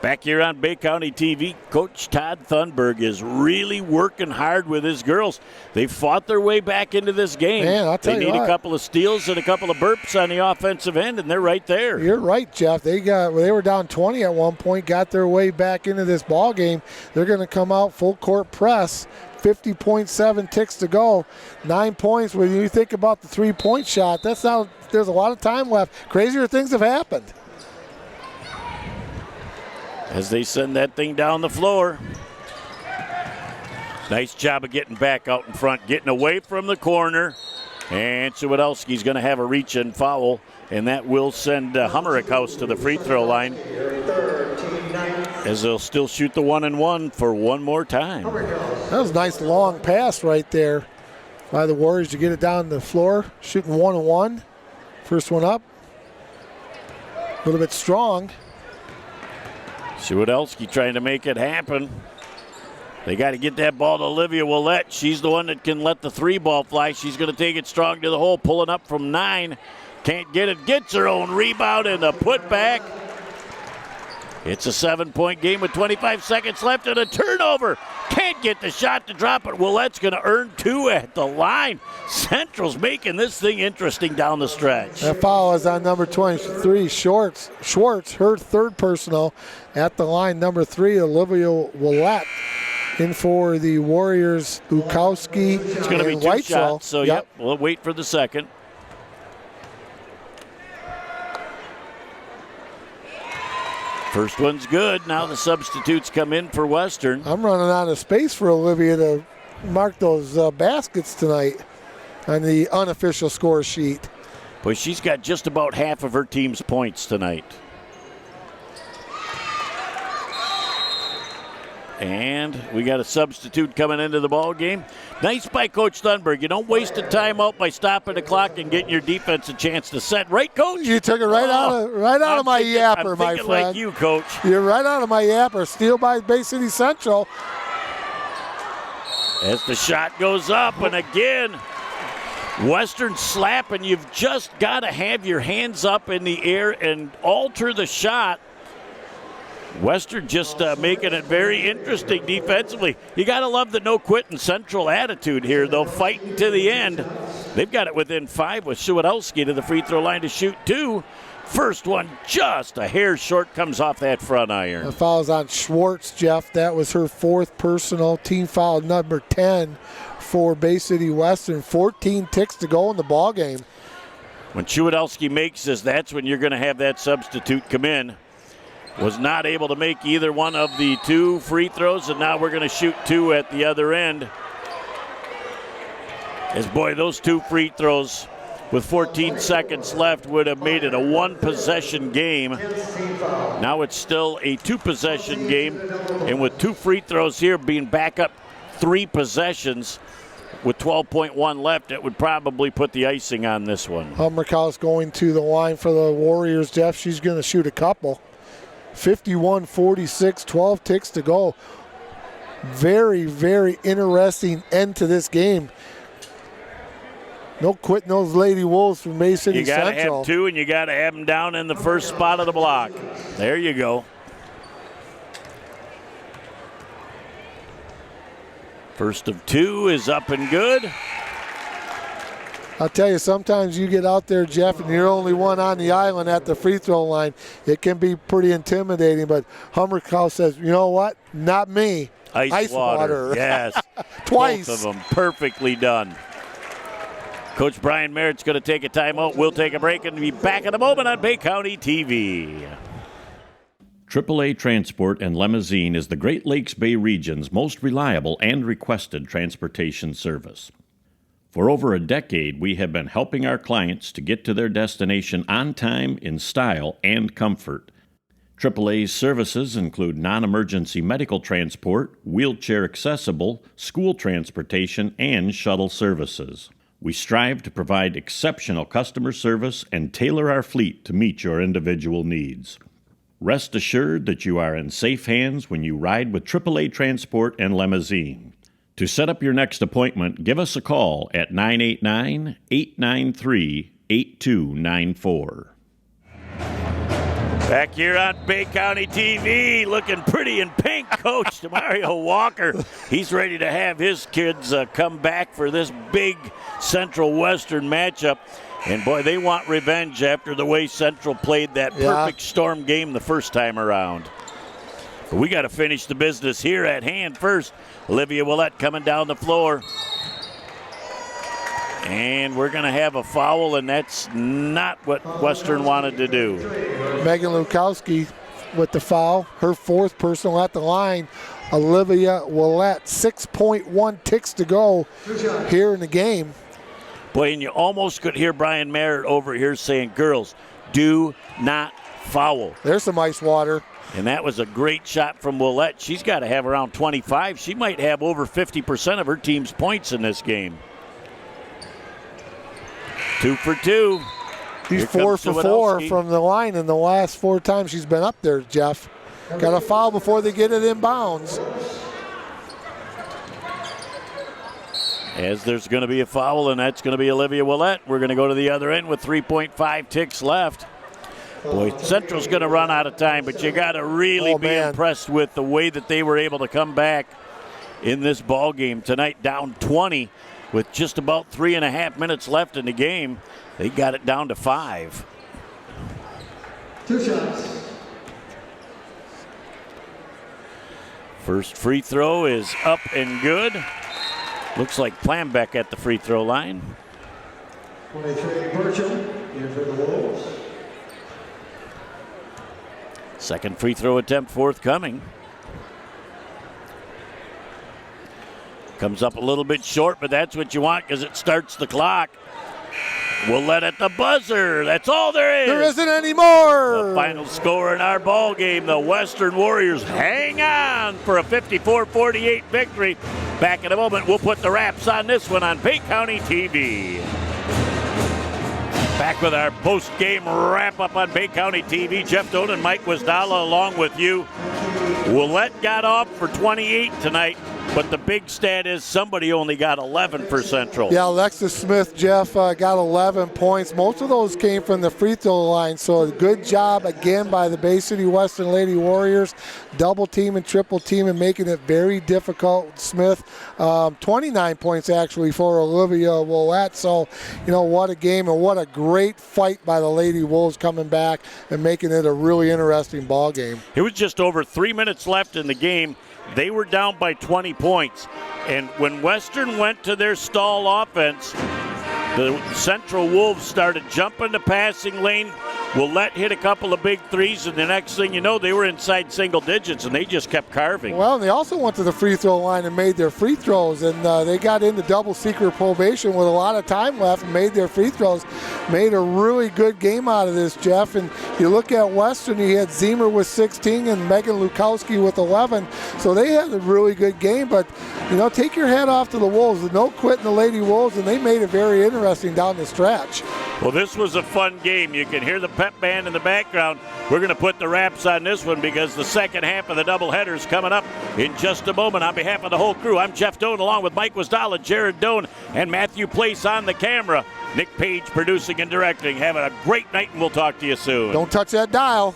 Back here on Bay County TV, Coach Todd Thunberg is really working hard with his girls. They fought their way back into this game. Man, I'll tell you what. They need a couple of steals and a couple of burps on the offensive end, and they're right there. You're right, Jeff. They were down 20 at one point, got their way back into this ball game. They're going to come out full court press. 50.7 ticks to go. 9 points. When you think about the 3-point shot, there's a lot of time left. Crazier things have happened. As they send that thing down the floor. Nice job of getting back out in front, getting away from the corner. And Suwadowski's going to have a reach-in foul, and that will send Hummerich to the free throw line as they'll still shoot the 1-and-1 for one more time. That was a nice long pass right there by the Warriors to get it down the floor, shooting 1-and-1. First one up. A little bit strong. Suwadowski trying to make it happen. They got to get that ball to Olivia Willette. She's the one that can let the 3 ball fly. She's going to take it strong to the hole, pulling up from 9. Can't get it. Gets her own rebound and the putback. It's a 7-point game with 25 seconds left and a turnover. Can't get the shot to drop it. Willette's going to earn 2 at the line. Central's making this thing interesting down the stretch. That foul is on number 23, Schwartz, her 3rd personal at the line. Number 3, Olivia Willette. In for the Warriors, Lukowski and It's going to be 2 Weitzel. shots, so yep, we'll wait for the second. First one's good. Now the substitutes come in for Western. I'm running out of space for Olivia to mark those baskets tonight on the unofficial score sheet. But she's got just about half of her team's points tonight. And we got a substitute coming into the ball game. Nice by Coach Thunberg. You don't waste a timeout by stopping the clock and getting your defense a chance to set. Right, Coach? You took it right out of my yapper, my friend. Like you, Coach. You're right out of my yapper. Steal by Bay City Central. As the shot goes up, and again, Western slapping. You've just got to have your hands up in the air and alter the shot. Western just making it very interesting defensively. You got to love the no-quitting Central attitude here, though, fighting to the end. They've got it within 5 with Shuwadowski to the free throw line to shoot 2. First one just a hair short, comes off that front iron. The foul's on Schwartz, Jeff. That was her 4th personal, team foul number 10 for Bay City Western. 14 ticks to go in the ball game. When Shuwadowski makes this, that's when you're going to have that substitute come in. Was not able to make either one of the 2 free throws, and now we're going to shoot 2 at the other end. As boy, those 2 free throws with 14 seconds left would have made it a 1-possession game. Now it's still a 2-possession game, and with 2 free throws here being back up 3 possessions with 12.1 left, it would probably put the icing on this one. Hummerkaus going to the line for the Warriors, Jeff. She's going to shoot a couple. 51-46, 12 ticks to go. Very, very interesting end to this game. No quitting those Lady Wolves from Bay City Central. You got to have 2, and you got to have them down in the first spot of the block. There you go. First of 2 is up and good. I'll tell you, sometimes you get out there, Jeff, and you're only one on the island at the free throw line. It can be pretty intimidating, but Hummerkaus says, you know what? Not me. Ice water. Yes. Twice. Both of them perfectly done. Coach Brian Merritt's going to take a timeout. We'll take a break and be back in a moment on Bay County TV. AAA Transport and Limousine is the Great Lakes Bay region's most reliable and requested transportation service. For over a decade, we have been helping our clients to get to their destination on time, in style, and comfort. AAA's services include non-emergency medical transport, wheelchair accessible, school transportation, and shuttle services. We strive to provide exceptional customer service and tailor our fleet to meet your individual needs. Rest assured that you are in safe hands when you ride with AAA Transport and Limousine. To set up your next appointment, give us a call at 989-893-8294. Back here on Bay County TV, looking pretty in pink, Coach Mario Walker. He's ready to have his kids come back for this big Central Western matchup. And, boy, they want revenge after the way Central played that perfect storm game the first time around. But we got to finish the business here at hand first. Olivia Willett coming down the floor. And we're going to have a foul, and that's not what Western wanted to do. Megan Lukowski with the foul. Her 4th personal at the line. Olivia Willett, 6.1 ticks to go here in the game. Boy, and you almost could hear Brian Merritt over here saying, girls, do not foul. There's some ice water. And that was a great shot from Willett. She's got to have around 25. She might have over 50% of her team's points in this game. 2 for 2. She's 4 for 4 from the line in the last 4 times she's been up there, Jeff. Got a foul before they get it in bounds. As there's going to be a foul, and that's going to be Olivia Willett. We're going to go to the other end with 3.5 ticks left. Boy, Central's going to run out of time, but you got to really be impressed with the way that they were able to come back in this ball game tonight, down 20 with just about 3.5 minutes left in the game. They got it down to 5. 2 shots. First free throw is up and good. Looks like Plambeck at the free throw line. 23, Burcham, in for the Wolves. Second free throw attempt forthcoming. Comes up a little bit short, but that's what you want because it starts the clock. We'll let at the buzzer. That's all there is. There isn't any more. The final score in our ball game, the Western Warriors hang on for a 54-48 victory. Back in a moment, we'll put the wraps on this one on Bay County TV. Back with our post-game wrap-up on Bay County TV. Jeff Doan and Mike Wisdala along with you. Willette got off for 28 tonight, but the big stat is somebody only got 11 for Central. Yeah, Alexis Smith, Jeff, got 11 points. Most of those came from the free throw line, so a good job again by the Bay City Western Lady Warriors. Double team and triple team and making it very difficult. Smith, 29 points actually for Olivia Willette. So, you know, what a game and what a great fight by the Lady Wolves coming back and making it a really interesting ball game. It was just over 3 minutes left in the game. They were down by 20 points. And when Western went to their stall offense, the Central Wolves started jumping the passing lane. Willette hit a couple of big threes, and the next thing you know, they were inside single digits, and they just kept carving. Well, and they also went to the free throw line and made their free throws, and they got into double secret probation with a lot of time left and made their free throws. Made a really good game out of this, Jeff. And you look at Western, you had Zemer with 16 and Megan Lukowski with 11. So they had a really good game, but, you know, take your hat off to the Wolves. No quitting the Lady Wolves, and they made it very interesting down the stretch. Well, this was a fun game. You can hear the pep band in the background. We're going to put the wraps on this one because the second half of the doubleheader is coming up in just a moment. On behalf of the whole crew, I'm Jeff Doan along with Mike Wisdala, Jared Doan, and Matthew Place on the camera. Nick Page producing and directing. Having a great night, and we'll talk to you soon. Don't touch that dial.